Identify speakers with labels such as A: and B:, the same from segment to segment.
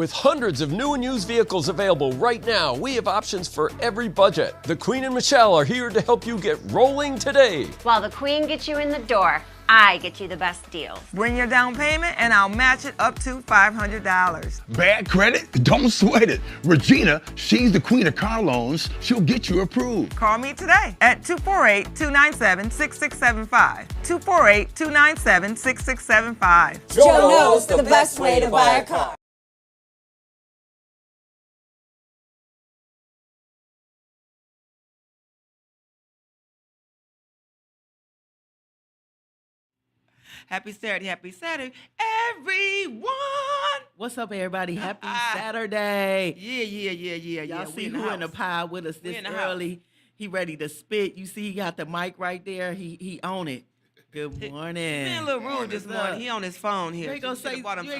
A: With hundreds of new and used vehicles available right now, we have options for every budget. The Queen and Michelle are here to help you get rolling today.
B: While the Queen gets you in the door, I get you the best deals.
C: Bring your down payment and I'll match it up to $500.
D: Bad credit? Don't sweat it. Regina, she's the queen of car loans. She'll get you approved.
C: Call me today at 248-297-6675. 248-297-6675.
E: Joe knows the best way to buy a car.
F: Happy Saturday, everyone!
G: What's up, everybody? Happy Saturday.
F: Yeah.
G: Y'all see who in the pile with us this early. He ready to spit. You see he got the mic right there. He on it. Good morning.
F: He's being a little rude this morning. He on his phone here.
G: You ain't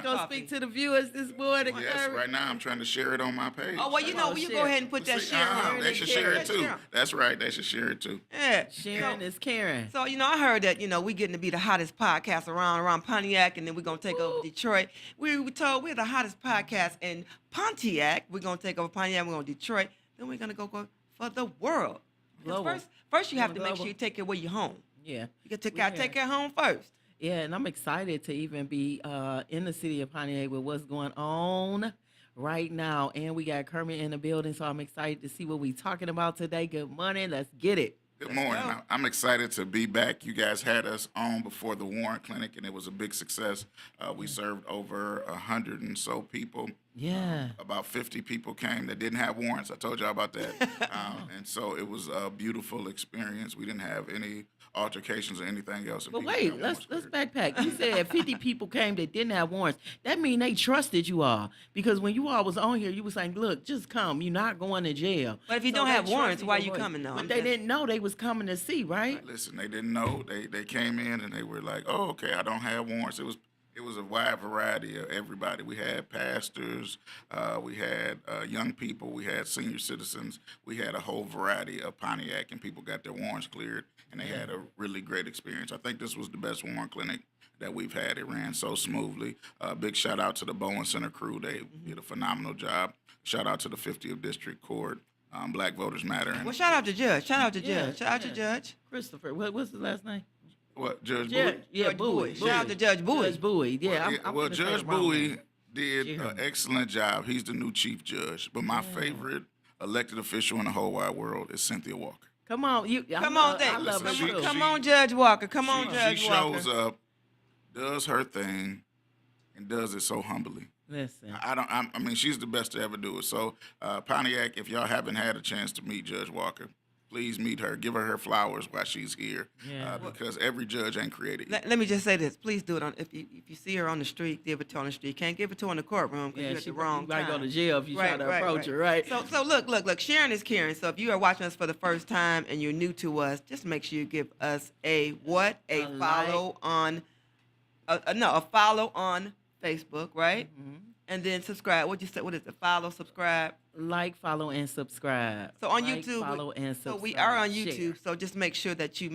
G: gonna speak to the viewers this morning.
H: Yes, right now I'm trying to share it on my page.
F: Oh, well, you know, you go ahead and put that share on.
H: They should share it too. That's right, they should share it too.
F: Yeah.
G: Sharon is Karen.
F: So, I heard that, we getting to be the hottest podcast around Pontiac, and then we're going to take over Detroit. We were told we're the hottest podcast in Pontiac. We're going to take over Pontiac. We're going to Detroit. Then we're going to go for the world. First you have to make sure you take care of where you're home.
G: Yeah.
F: You got to take care of home first.
G: Yeah, and I'm excited to even be in the city of Pontiac with what's going on right now. And we got Kermit in the building, so I'm excited to see what we're talking about today. Good morning. Let's get it.
H: Good morning. I'm excited to be back. You guys had us on before the Warren Clinic, and it was a big success. We served over 100 and so people.
G: Yeah.
H: About 50 people came that didn't have warrants. I told y'all about that. And so it was a beautiful experience. We didn't have any altercations or anything else.
G: But wait, let's backpack. You said 50 people came that didn't have warrants. That means they trusted you all. Because when you all was on here, you was saying, look, just come. You're not going to jail.
F: But if you don't have warrants, why are you coming though?
G: But they didn't know they was coming to see, right?
H: Listen, they didn't know. They came in and they were like, oh, okay, I don't have warrants. It was a wide variety of everybody. We had pastors, we had young people, we had senior citizens, we had a whole variety of Pontiac, and people got their warrants cleared, and they had a really great experience. I think this was the best Warren Clinic that we've had. It ran so smoothly. Big shout out to the Bowen Center crew. They did a phenomenal job. Shout out to the 50th District Court. Black Voters Matter.
F: Well, shout out to Judge. Shout out to Judge.
G: Christopher, what's his last name?
H: What, Judge Bowie?
F: Yeah, Bowie. Shout out to Judge Bowie.
G: Judge Bowie, yeah.
H: Well, Judge Bowie did an excellent job. He's the new chief judge. But my favorite elected official in the whole wide world is Cynthia Walker.
G: Come on,
F: Come on, Judge Walker. Come on, Judge Walker.
H: She shows up, does her thing, and does it so humbly.
G: Listen.
H: I mean, she's the best to ever do it. So, Pontiac, if y'all haven't had a chance to meet Judge Walker, please meet her. Give her flowers while she's here, because every judge ain't created yet.
F: Let me just say this. Please do it if you see her on the street, give it to her on the street. Can't give it to her in the courtroom because you're at the wrong time.
G: You might go to jail if you try to approach her, right?
F: So look. Sharon is Karen. So if you are watching us for the first time and you're new to us, just make sure you give us a follow on Facebook, right? Mm-hmm. And then subscribe. What is it? Follow, subscribe.
G: Like, follow, and subscribe.
F: So on YouTube,
G: follow, and subscribe.
F: So we are on YouTube.
G: Share.
F: So just make sure that you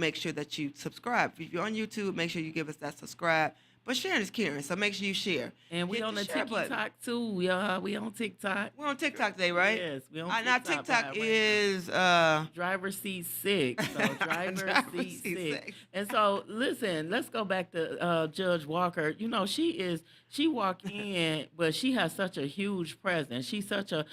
F: subscribe. If you're on YouTube, make sure you give us that subscribe. But Sharon is Karen, so make sure you share.
G: And we on the TikTok too. We on TikTok.
F: We're on TikTok today, right?
G: Yes, we on TikTok.
F: Now TikTok is
G: driver seat 6. So driver seat 6. And so listen, let's go back to Judge Walker. She walk in, but she has such a huge presence. She's such a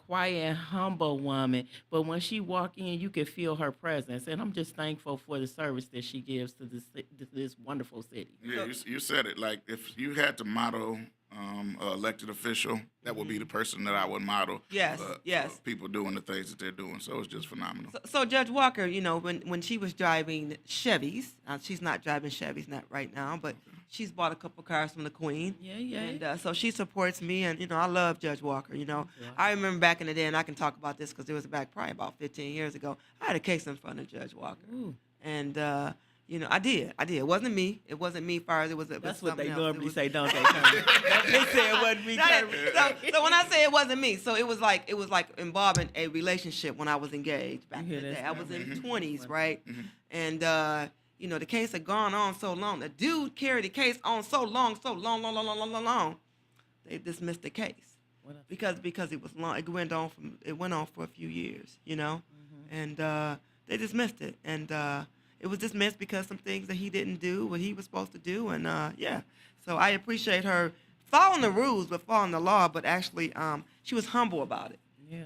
G: quiet, humble woman. But when she walk in, you can feel her presence. And I'm just thankful for the service that she gives to this wonderful city.
H: Yeah, you said it. Like, if you had to model an elected official, that would be the person that I would model.
F: Yes.
H: People doing the things that they're doing. So it's just phenomenal.
F: So Judge Walker, when she was driving Chevys, she's not driving Chevys, not right now, but she's bought a couple cars from the Queen.
G: Yeah.
F: And so she supports me, and, I love Judge Walker, I remember back in the day, and I can talk about this because it was back probably about 15 years ago, I had a case in front of Judge Walker.
G: Ooh.
F: And, I did. It wasn't me. It wasn't me, far as it was.
G: That's what they
F: else.
G: normally say, don't they? They say it wasn't me.
F: So when I say it wasn't me, so it was like involving a relationship when I was engaged back in the day. I was in 20s, right?
H: Mm-hmm.
F: And the case had gone on so long. The dude carried the case on so long. They dismissed the case. because it was long. It went on for a few years, and they dismissed it, and it was dismissed because some things that he didn't do what he was supposed to do, and So I appreciate her following the rules, but following the law, but actually she was humble about it.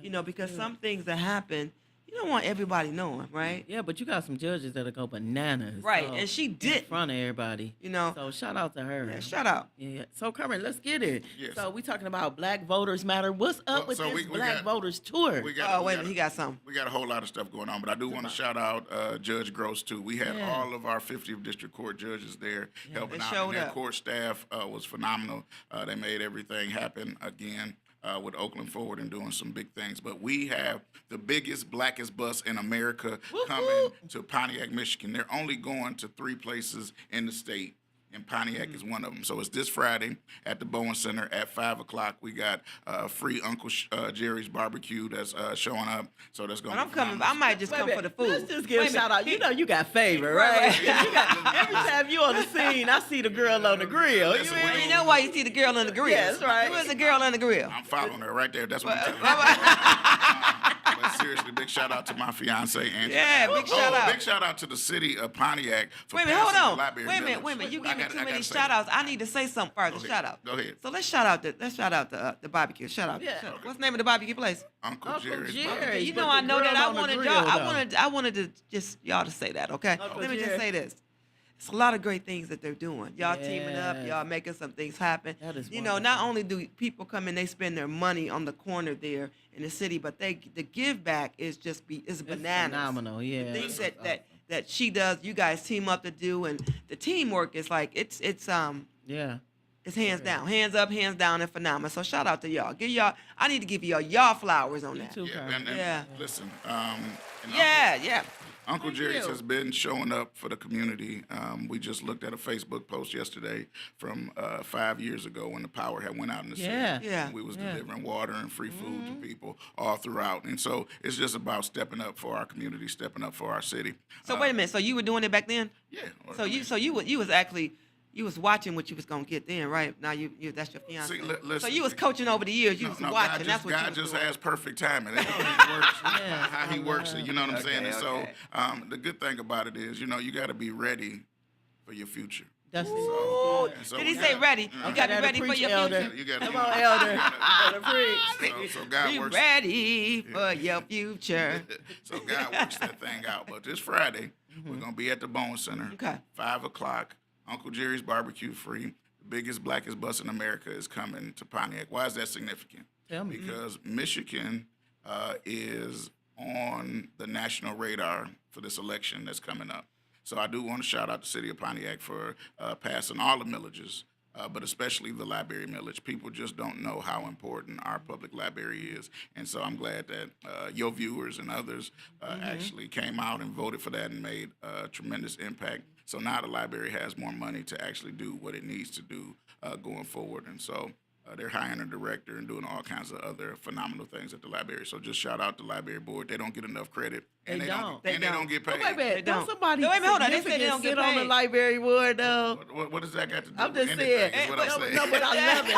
G: Yeah,
F: Because some things that happen, you don't want everybody knowing, right?
G: Yeah, but you got some judges that'll go bananas.
F: Right,
G: so,
F: and she
G: in
F: did.
G: front of everybody. So shout out to her.
F: Yeah, shout out.
G: Yeah. So Kermit, let's get it.
H: Yes.
G: So we talking about Black Voters Matter. What's up with this Black Voters tour?
F: Wait a minute, he got something.
H: We got a whole lot of stuff going on, but I do want to shout out Judge Gross too. We had all of our 50th District Court judges there helping out, and their court staff was phenomenal. They made everything happen again. With Oakland Forward and doing some big things. But we have the biggest, blackest bus in America coming to Pontiac, Michigan. They're only going to 3 places in the state, and Pontiac is one of them. So it's this Friday at the Bowen Center at 5 o'clock. We got free Uncle Jerry's barbecue that's showing up. So that's going to be
F: coming. I might just come for the food.
G: Let's just give a shout out. You know you got favor, right? Every time you on the scene, I see the girl on the grill.
F: You know why you see the girl on the grill?
G: Yes, right.
F: Who is the girl on the grill?
H: I'm following her right there. That's what I'm telling you. But seriously, big shout out to my fiance, Angela.
F: Yeah, big shout out.
H: Big shout out to the city of Pontiac for
F: Wait a minute, hold
H: passing
F: on.
H: the Library
F: Wait a
H: Village.
F: minute. You
H: I
F: give me
H: gotta-
F: too
H: I
F: many
H: gotta say
F: shout
H: that.
F: outs. I need to say something first.
H: Go ahead.
F: Shout out.
H: Go ahead.
F: So let's shout out the barbecue. Shout out.
G: Yeah.
F: Shout out. What's the name of the barbecue place?
H: Uncle Jerry's.
G: Jerry's.
F: You
G: but
F: know
G: the
F: I know
G: girl
F: that. I
G: on the
F: wanted
G: grill,
F: y'all.
G: though.
F: I wanted to just y'all to say that. Okay.
G: Uncle
F: Let me just
G: Jerry.
F: say this. It's a lot of great things that they're doing. Y'all teaming up.
G: Yes.
F: Y'all making some things happen.
G: That is
F: not only do people come in, they spend their money on the corner there in the city, but the give back is just is bananas.
G: Phenomenal, yeah.
F: The things
G: That's
F: that she does, you guys team up to do, and the teamwork is like it's
G: Yeah.
F: it's hands down, hands up, hands down, and phenomenal. So shout out to y'all. I need to give y'all flowers on that.
G: too,
H: Yeah,
G: Kermit.
H: and listen, and
F: Yeah.
H: Uncle Jerry's has been showing up for the community. We just looked at a Facebook post yesterday from 5 years ago when the power had went out in the city.
F: Yeah.
H: We was delivering water and free food to people all throughout. And so it's just about stepping up for our community, stepping up for our city.
F: So wait a minute. So you were doing it back then?
H: Yeah.
F: So you was actually. You was watching what you was gonna get then, right? Now you that's your fiance.
H: See, listen,
F: so you was coaching over the years. You was watching. That's what
H: God
F: you was
H: just
F: doing.
H: has perfect timing. That's how he works.
G: Yeah.
H: How he works it. You know what I'm saying? And
F: okay.
H: so the good thing about it is, you got to be ready for your future.
G: That's
F: Ooh.
H: And so
F: Did he
H: we
F: say
H: got-
F: ready?
H: Yeah.
F: You got to be
G: Gotta
F: ready for
G: preach,
F: your
G: elder.
F: future.
H: You got
G: Come on, elder. Gotta preach.
H: So God
F: Be
H: works.
F: ready for your future.
H: So God works that thing out. But this Friday, we're gonna be at the Bowen Center.
F: Okay.
H: 5 o'clock. Uncle Jerry's barbecue free. The biggest, blackest bus in America is coming to Pontiac. Why is that significant?
G: Tell me.
H: Because Michigan is on the national radar for this election that's coming up. So I do want to shout out the city of Pontiac for passing all the millages, but especially the library millage. People just don't know how important our public library is. And so I'm glad that your viewers and others actually came out and voted for that and made a tremendous impact. So now the library has more money to actually do what it needs to do going forward. And so they're hiring a director and doing all kinds of other phenomenal things at the library. So just shout out the library board. They don't get enough credit. And
G: They don't.
H: They don't get paid.
G: Oh, wait a minute. Don't somebody
F: No, wait a minute, hold on. They said they don't
G: sit
F: get
G: on the
F: paid.
G: library board, though?
H: What does that got to do
G: I'm
H: with
G: just
H: anything?
G: saying.
H: Is what I'm saying.
G: No, but I love it.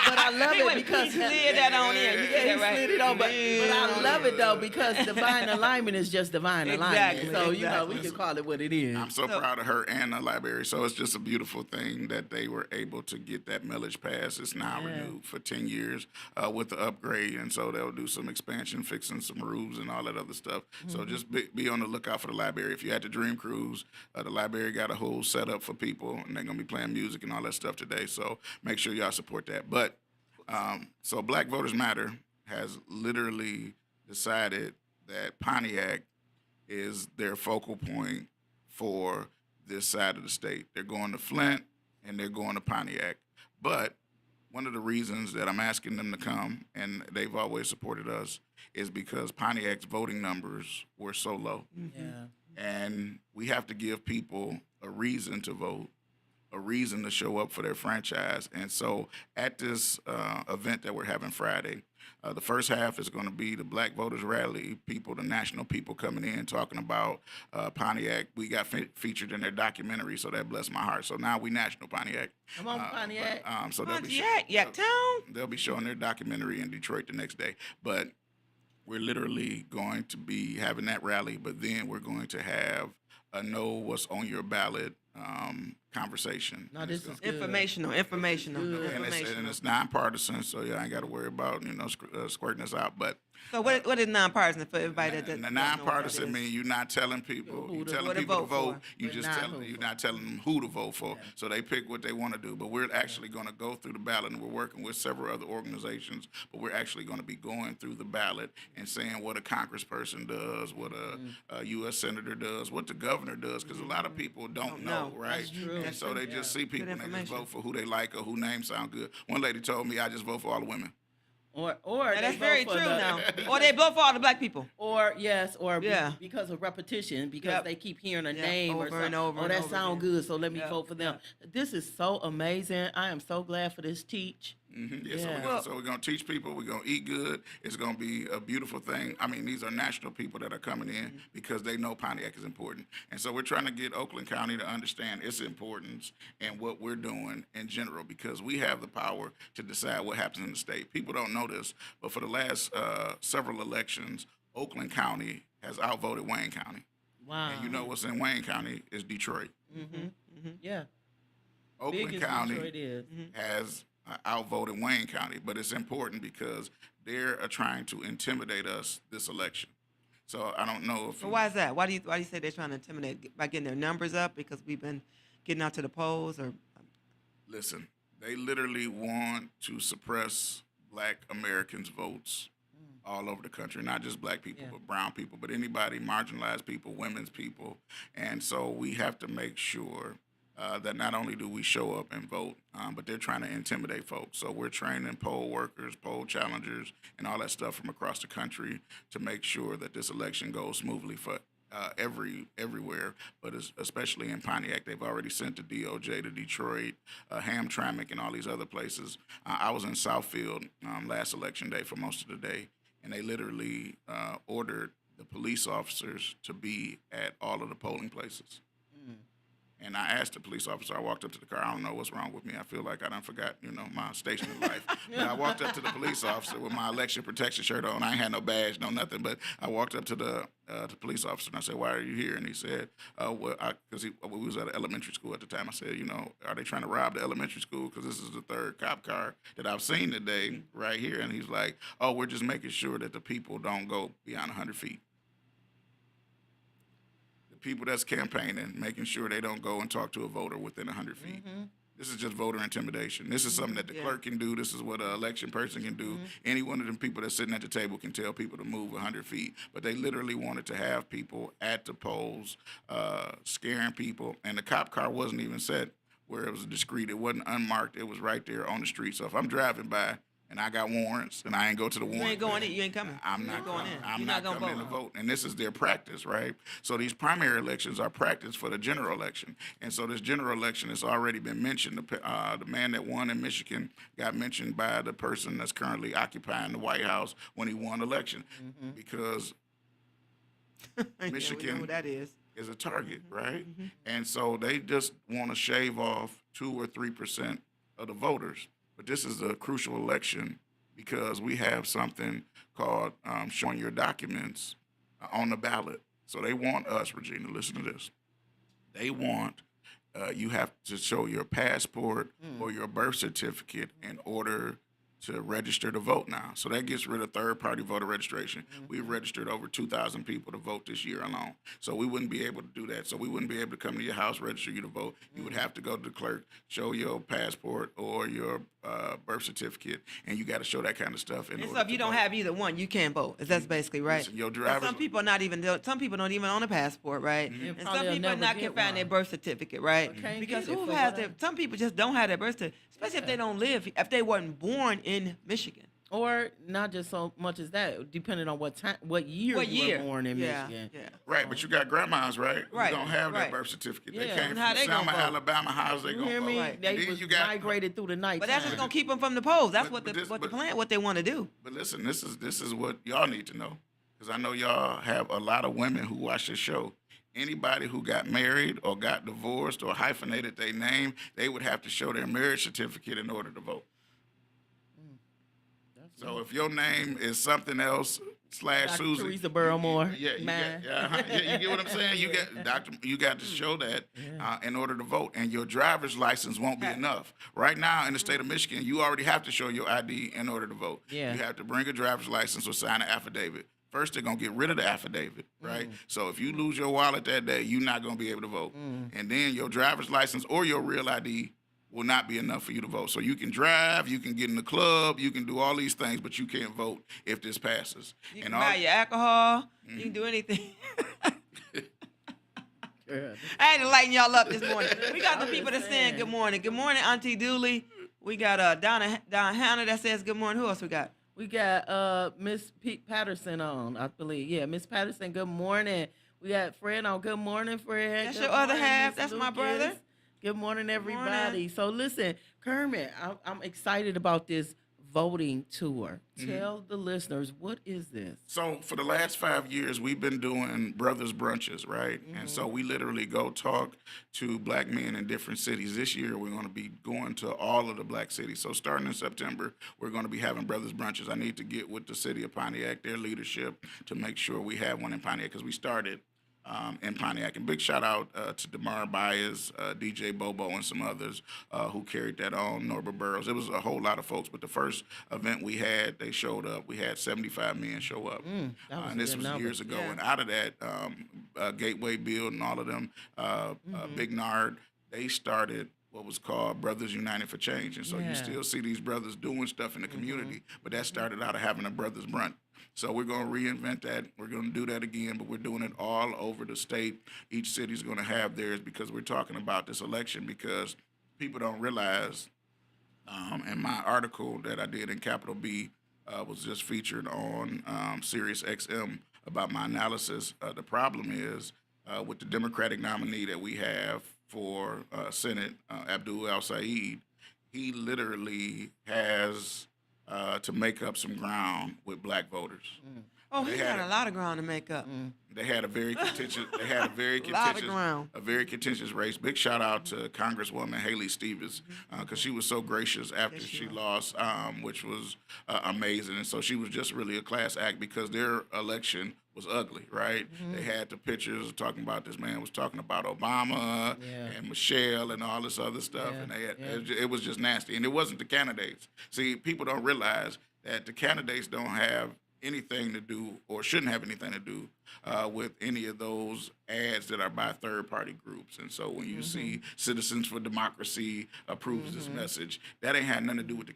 G: But I love it because
F: he slid that on in. You
G: Yeah,
F: said
G: he
F: that right.
G: slid it on, but I love it though because divine alignment is just divine alignment.
F: Exactly,
G: So
F: exactly.
G: we can call it what it is.
H: I'm so proud of her and the library. So it's just a beautiful thing that they were able to get that millage passed. It's now renewed for 10 years with the upgrade. And so they'll do some expansion, fixing some roofs and all that other stuff. So just be on the lookout for the library. If you're at the Dream Cruise, the library got a whole setup for people, and they're going to be playing music and all that stuff today. So make sure y'all support that. But so Black Voters Matter has literally decided that Pontiac is their focal point for this side of the state. They're going to Flint and they're going to Pontiac. But one of the reasons that I'm asking them to come, and they've always supported us, is because Pontiac's voting numbers were so low.
G: Yeah.
H: And we have to give people a reason to vote. a reason to show up for their franchise. And so at this event that we're having Friday, the first half is going to be the Black Voters Rally people, the national people coming in talking about Pontiac. We got featured in their documentary, so that blessed my heart. So now we national Pontiac.
G: Come on, Pontiac.
H: So
F: Pontiac, Yaktown.
H: they'll be showing their documentary in Detroit the next day. But we're literally going to be having that rally, but then we're going to have a know what's on your ballot conversation.
G: No, this is good.
F: Informational.
H: And it's nonpartisan, so I ain't got to worry about squirting us out. But
F: So what is nonpartisan for everybody that doesn't
H: the
F: know what that
H: nonpartisan
F: is?
H: means you're not telling people, you're
G: to
H: telling
F: vote
H: people to vote.
F: for.
H: You
G: But
H: just
G: not
H: telling
G: who.
H: you're not telling them who to vote for. So they pick what they want to do. But we're actually going to go through the ballot, and we're working with several other organizations. But we're actually going to be going through the ballot and saying what a congressperson does, what a U.S. senator does, what the governor does, because a lot of people don't know, right?
G: That's true.
H: And so they just see people and they just
F: information.
H: vote for who they like or who names sound good. One lady told me I just vote for all the women.
G: Or
F: Now,
G: they
F: that's
G: vote
F: very
G: for
F: true
G: the-
F: now. Or they vote for all the black people.
G: Or yes, or
F: Yeah.
G: because of repetition, because
F: Yep.
G: they keep hearing a
F: Yep,
G: name or
F: over and
G: something.
F: over
G: Oh,
F: and
G: that
F: over
G: sound
F: again.
G: good, so let me
F: Yep,
G: vote for them. This is so amazing. I am so glad for this teach.
H: Yeah,
G: Yeah.
H: So we're gonna teach people. We're gonna eat good. It's gonna be a beautiful thing. I mean, these are national people that are coming in because they know Pontiac is important, and so we're trying to get Oakland County to understand its importance and what we're doing in general because we have the power to decide what happens in the state. People don't know this, but for the last several elections, Oakland County has outvoted Wayne County,
G: Wow.
H: and you know what's in Wayne County is Detroit.
G: Yeah.
H: Oakland
G: Big as
H: County
G: Detroit is.
H: has outvoted Wayne County, but it's important because they're trying to intimidate us this election. So I don't know if
F: So why is that? Why do you say they're trying to intimidate by getting their numbers up because we've been getting out to the polls or
H: listen, they literally want to suppress Black Americans' votes all over the country, not just Black people, but brown people, but anybody, marginalized people, women's people. And so we have to make sure that not only do we show up and vote, but they're trying to intimidate folks. So we're training poll workers, poll challengers, and all that stuff from across the country to make sure that this election goes smoothly for everywhere, but especially in Pontiac. They've already sent the DOJ to Detroit, Hamtramck, and all these other places. I was in Southfield last election day for most of the day, and they literally ordered the police officers to be at all of the polling places. And I asked the police officer, I walked up to the car, I don't know what's wrong with me. I feel like I done forgot, my station in life. But I walked up to the police officer with my election protection shirt on. I ain't had no badge, no nothing. But I walked up to the police officer and I said, why are you here? And he said, because we was at an elementary school at the time. I said, are they trying to rob the elementary school? Because this is the third cop car that I've seen today right here. And he's like, oh, we're just making sure that the people don't go beyond 100 feet. People that's campaigning, making sure they don't go and talk to a voter within 100 feet. This is just voter intimidation. This is something that the clerk can do. This is what an election person can do. Any one of them people that's sitting at the table can tell people to move 100 feet. But they literally wanted to have people at the polls, scaring people. And the cop car wasn't even set where it was discreet. It wasn't unmarked. It was right there on the street. So if I'm driving by and I got warrants and I ain't go to the warrant.
F: you ain't going in, you ain't coming.
H: I'm not
F: going
H: coming.
F: in.
H: I'm
F: You're
H: not
F: gonna
H: coming in to vote. And this is their practice, right? So these primary elections are practice for the general election. And so this general election has already been mentioned. The man that won in Michigan got mentioned by the person that's currently occupying the White House when he won the election because Michigan
F: we know who that is.
H: is a target, right? And so they just want to shave off 2 or 3% of the voters. But this is a crucial election because we have something called showing your documents on the ballot. So they want us, Regina, listen to this. They want you have to show your passport or your birth certificate in order to register to vote now. So that gets rid of third-party voter registration. We've registered over 2,000 people to vote this year alone. So we wouldn't be able to do that. So we wouldn't be able to come to your house, register you to vote. You would have to go to the clerk, show your passport or your birth certificate, and you got to show that kind of stuff.
F: And so if you don't have either one, you can't vote. That's basically right.
H: Listen, your
F: But
H: driver's-
F: some people some people don't even own a passport, right? And
G: Probably
F: some
G: will
F: people
G: never
F: not
G: get
F: can find
G: one.
F: their birth certificate, right?
G: can't
F: Because
G: get it
F: who
G: for
F: has
G: whatever.
F: some people just don't have their birth certificate, especially if they don't live, if they weren't born in Michigan.
G: Or not just so much as that, depending on what time, what year you were born in Michigan.
F: Yeah.
H: Right, but you got grandmas, right?
F: Right,
H: Who don't have
F: right.
H: that birth certificate. They
G: Yeah.
H: came
F: And how
H: from
F: they gonna
H: Selma,
F: vote?
H: Alabama. How's they
G: You
H: gonna
G: hear
H: vote?
G: me?
F: Right.
G: They
H: Then
G: was
H: you got-
G: migrated through the night.
F: But that's just gonna keep them from the polls. That's what
H: but
F: what they want to do.
H: But listen, this is what y'all need to know, because I know y'all have a lot of women who watch this show. Anybody who got married or got divorced or hyphenated their name, they would have to show their marriage certificate in order to vote. So if your name is something else /
G: Dr.
H: Susie,
G: Teresa Burrow-Moore,
H: yeah, you
G: man.
H: you get what I'm saying. You get you got to show that in order to vote, and your driver's license won't be enough. Right now in the state of Michigan, you already have to show your ID in order to vote.
G: Yeah.
H: You have to bring a driver's license or sign an affidavit. First, they're gonna get rid of the affidavit, right? So if you lose your wallet that day, you're not gonna be able to vote, and then your driver's license or your real ID will not be enough for you to vote. So you can drive, you can get in the club, you can do all these things, but you can't vote if this passes.
F: You
H: And
F: can buy your alcohol. You
H: Mm-hmm.
F: can do anything.
G: Yeah.
F: I had to lighten y'all up this morning. We got the
G: I'm
F: people
G: just
F: that's saying
G: saying.
F: good morning. Good morning, Auntie Dooley. We got Donna Hannah that says good morning. Who else we got?
G: We got Miss Pete Patterson on, I believe. Yeah, Miss Patterson, good morning. We got Fred on. Good morning, Fred.
F: That's
G: Good
F: your other
G: morning,
F: half.
G: Miss
F: That's my brother.
G: Lucas. Good morning, everybody.
F: morning.
G: So listen, Kermit, I'm excited about this voting tour. Tell the listeners, what is this?
H: So for the last 5 years, we've been doing brothers brunches, right? And so we literally go talk to black men in different cities. This year, we're going to be going to all of the black cities. So starting in September, we're going to be having brothers brunches. I need to get with the city of Pontiac, their leadership, to make sure we have one in Pontiac, because we started in Pontiac. And big shout out to DeMar Baez, DJ Bobo, and some others who carried that on, Norbert Burrows. It was a whole lot of folks, but the first event we had, they showed up. We had 75 men show up.
G: That was a
H: And this
G: good
H: was
G: number.
H: years ago.
F: Yeah.
H: And out of that, Gateway Build and all of them, Big Nard, they started what was called Brothers United for Change. And so
G: Yeah.
H: you still see these brothers doing stuff in the community, but that started out of having a brothers brunch. So we're going to reinvent that. We're going to do that again, but we're doing it all over the state. Each city's going to have theirs, because we're talking about this election, because people don't realize, in my article that I did in Capital B, was just featured on Sirius XM about my analysis. The problem is with the Democratic nominee that we have for Senate, Abdul El-Said, he literally has to make up some ground with black voters.
F: Oh,
H: They
F: he
H: had
F: got
H: it.
F: a lot of ground to make up.
H: They had a very contentious. They had a very
F: Lot of ground.
H: contentious race. Big shout out to Congresswoman Haley Stevens, because she was so gracious after she lost, which was amazing. And so she was just really a class act, because their election was ugly, right? They had the pictures talking about this man was talking about Obama and Michelle and all this other stuff, and they had, it was just nasty. And it wasn't the candidates. See, people don't realize that the candidates don't have anything to do, or shouldn't have anything to do with any of those ads that are by third-party groups. And so when you see Citizens for Democracy approves this message, that ain't had nothing to do with the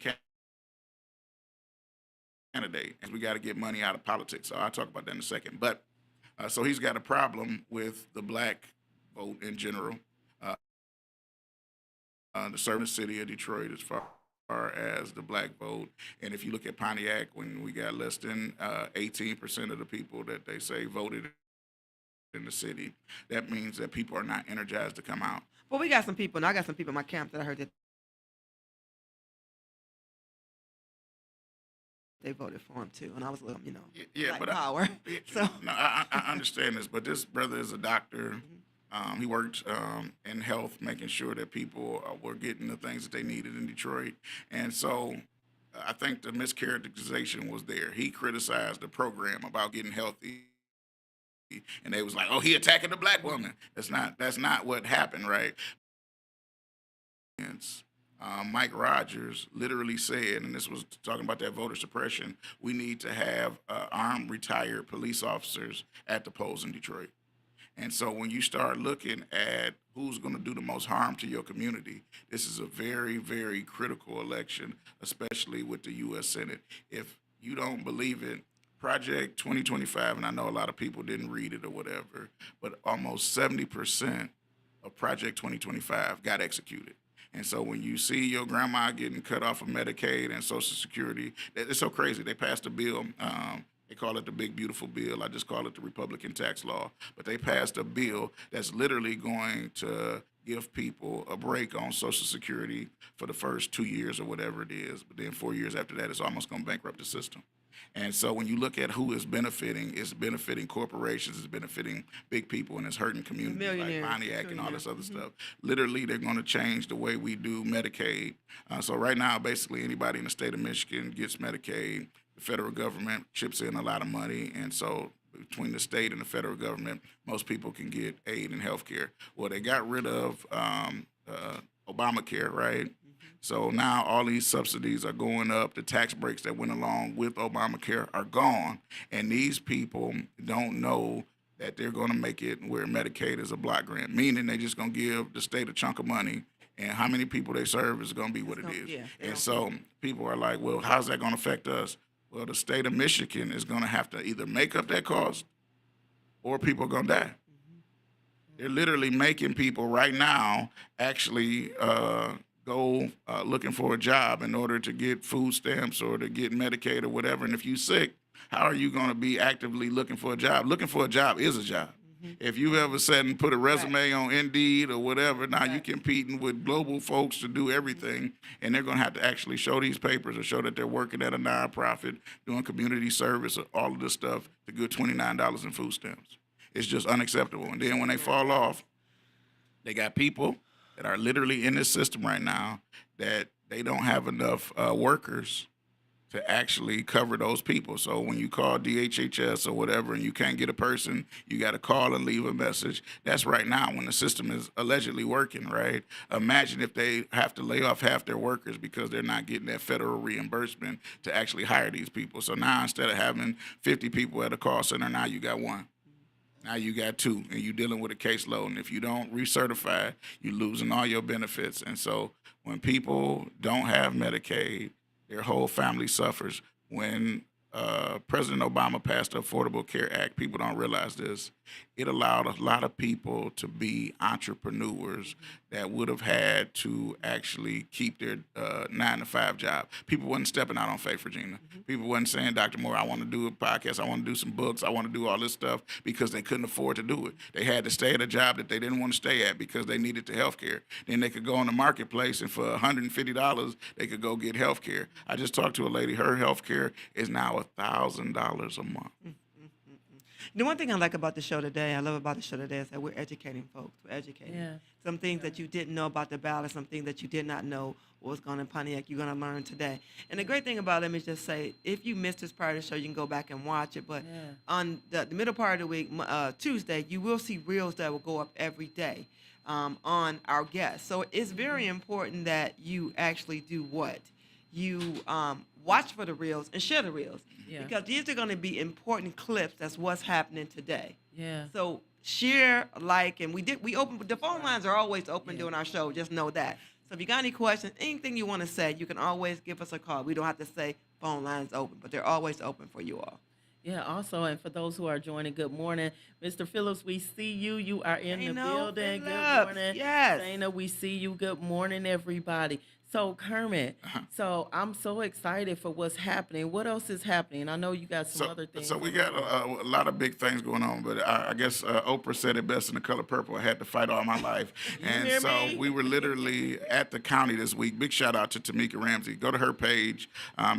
H: candidate. And we got to get money out of politics. So I'll talk about that in a second. But so he's got a problem with the black vote in general. The certain city of Detroit, as far as the black vote. And if you look at Pontiac, when we got less than 18% of the people that they say voted in the city, that means that people are not energized to come out.
F: Well, we got some people, and I got some people in my camp that I heard that they voted for him too, and I was a little,
H: Yeah,
F: like
H: but
F: power. So
H: no, I understand this, but this brother is a doctor. He worked in health, making sure that people were getting the things that they needed in Detroit. And so I think the mischaracterization was there. He criticized the program about getting healthy. And they was like, oh, he attacking the black woman. That's not what happened, right? Mike Rogers literally said, and this was talking about that voter suppression, we need to have armed retired police officers at the polls in Detroit. And so when you start looking at who's going to do the most harm to your community, this is a very, very critical election, especially with the U.S. Senate. If you don't believe it, Project 2025, and I know a lot of people didn't read it or whatever, but almost 70% of Project 2025 got executed. And so when you see your grandma getting cut off of Medicaid and Social Security, it's so crazy. They passed a bill. They call it the Big Beautiful Bill. I just call it the Republican tax law. But they passed a bill that's literally going to give people a break on Social Security for the first 2 years or whatever it is. But then 4 years after that, it's almost going to bankrupt the system. And so when you look at who is benefiting, it's benefiting corporations, it's benefiting big people, and it's hurting communities like Pontiac and all this other stuff. Literally, they're going to change the way we do Medicaid. So right now, basically, anybody in the state of Michigan gets Medicaid. The federal government chips in a lot of money, and so between the state and the federal government, most people can get aid in health care. Well, they got rid of Obamacare, right? So now all these subsidies are going up. The tax breaks that went along with Obamacare are gone. And these people don't know that they're going to make it where Medicaid is a block grant, meaning they're just going to give the state a chunk of money, and how many people they serve is going to be what it is.
F: Yeah,
H: and so people are like, well, how's that going to affect us? Well, the state of Michigan is going to have to either make up that cost or people are going to die. They're literally making people right now actually go looking for a job in order to get food stamps or to get Medicaid or whatever. And if you're sick, how are you going to be actively looking for a job? Looking for a job is a job. If you ever sat and put a resume on Indeed or whatever, now you're competing with global folks to do everything, and they're going to have to actually show these papers or show that they're working at a nonprofit, doing community service, or all of this stuff to get $29 in food stamps. It's just unacceptable. And then when they fall off, they got people that are literally in this system right now that they don't have enough workers to actually cover those people. So when you call DHHS or whatever and you can't get a person, you got to call and leave a message. That's right now when the system is allegedly working, right? Imagine if they have to lay off half their workers because they're not getting that federal reimbursement to actually hire these people. So now instead of having 50 people at a call center, now you got one. Now you got two, and you're dealing with a caseload. And if you don't recertify, you're losing all your benefits. And so when people don't have Medicaid, their whole family suffers. When President Obama passed the Affordable Care Act, people don't realize this, it allowed a lot of people to be entrepreneurs that would have had to actually keep their 9-to-5 job. People wasn't stepping out on faith, Regina. People wasn't saying, Dr. Moore, I want to do a podcast, I want to do some books, I want to do all this stuff, because they couldn't afford to do it. They had to stay at a job that they didn't want to stay at because they needed the health care. Then they could go on the marketplace, and for $150, they could go get health care. I just talked to a lady, her health care is now $1,000 a month.
F: The one thing I like about the show today, I love about the show today, is that we're educating folks. We're educating.
G: Yeah.
F: Some things that you didn't know about the ballot, some things that you did not know what was going on in Pontiac, you're going to learn today. And the great thing about them is just say, if you missed this part of the show, you can go back and watch it. But on the middle part of the week, Tuesday, you will see reels that will go up every day on our guests. So it's very important that you actually do what? You watch for the reels and share the reels.
G: Yeah.
F: Because these are going to be important clips. That's what's happening today.
G: Yeah.
F: So share, like, and we open. The phone lines are always open during our show. Just know that. So if you got any questions, anything you want to say, you can always give us a call. We don't have to say phone lines open, but they're always open for you all.
G: Yeah, also, and for those who are joining, good morning. Mr. Phillips, we see you. You are in the building. Good morning.
F: Yes.
G: Dana, we see you. Good morning, everybody. So, Kermit, so I'm so excited for what's happening. What else is happening? I know you got some other things.
H: So we got a lot of big things going on, but I guess Oprah said it best in The Color Purple. I had to fight all my life. And
G: hear
H: so
G: me?
H: we were literally at the county this week. Big shout out to Tamika Ramsey. Go to her page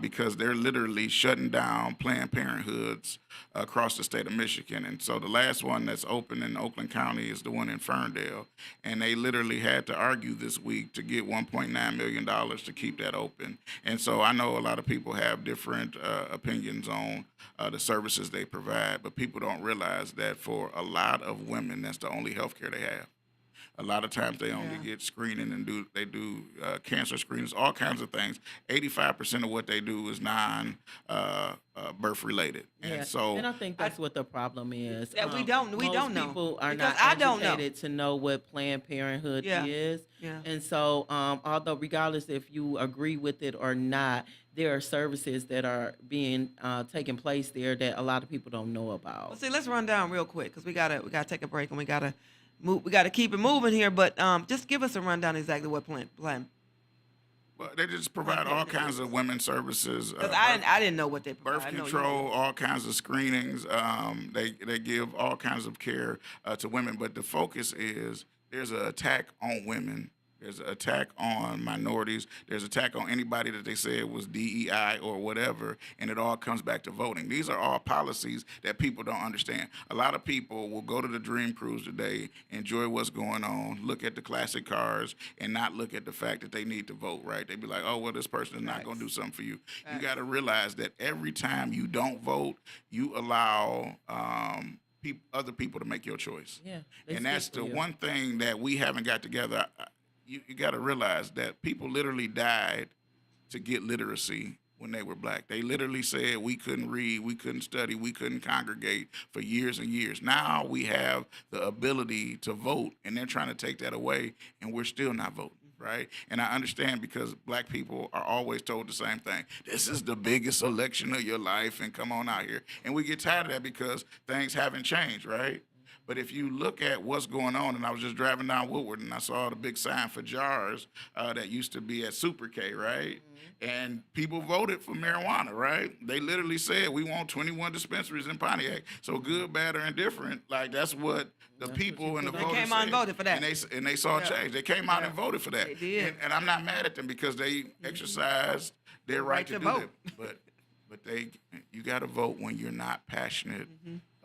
H: because they're literally shutting down Planned Parenthoods across the state of Michigan. And so the last one that's open in Oakland County is the one in Ferndale. And they literally had to argue this week to get $1.9 million to keep that open. And so I know a lot of people have different opinions on the services they provide, but people don't realize that for a lot of women, that's the only health care they have. A lot of times they only get screening and do cancer screenings, all kinds of things. 85% of what they do is birth related. And so,
G: and I think that's what the problem is.
F: That we don't know.
G: People are
F: Because
G: not
F: I don't know.
G: educated to know what Planned Parenthood is.
F: Yeah.
G: And so, although regardless if you agree with it or not, there are services that are being taking place there that a lot of people don't know about.
F: Well, see, let's run down real quick because we gotta take a break and we gotta We got to keep it moving here, but just give us a rundown exactly what plan.
H: Well, they just provide all kinds of women's services.
F: Because I didn't know what they provide.
H: Birth
F: I know you
H: control,
F: did.
H: all kinds of screenings. They give all kinds of care to women, but the focus is there's an attack on women. There's an attack on minorities. There's an attack on anybody that they said was DEI or whatever, and it all comes back to voting. These are all policies that people don't understand. A lot of people will go to the Dream Cruise today, enjoy what's going on, look at the classic cars, and not look at the fact that they need to vote, right? They be like, oh, well, this person is not going to do something for you. You got to realize that every time you don't vote, you allow other people to make your choice.
G: Yeah,
H: And that's the one thing that we haven't got together. You got to realize that people literally died to get literacy when they were black. They literally said we couldn't read, we couldn't study, we couldn't congregate for years and years. Now we have the ability to vote, and they're trying to take that away, and we're still not voting, right? And I understand because black people are always told the same thing. This is the biggest election of your life, and come on out here. And we get tired of that because things haven't changed, right? But if you look at what's going on, and I was just driving down Woodward, and I saw the big sign for jars that used to be at Super K, right? Mm-hmm. And people voted for marijuana, right? They literally said, we want 21 dispensaries in Pontiac. So good, bad, or indifferent, like that's what the people and the voters
F: came out and voted for that.
H: And they saw change. They came out and voted for that.
F: They did.
H: And I'm not mad at them because they exercised their right to do
F: vote.
H: that. But you got to vote when you're not passionate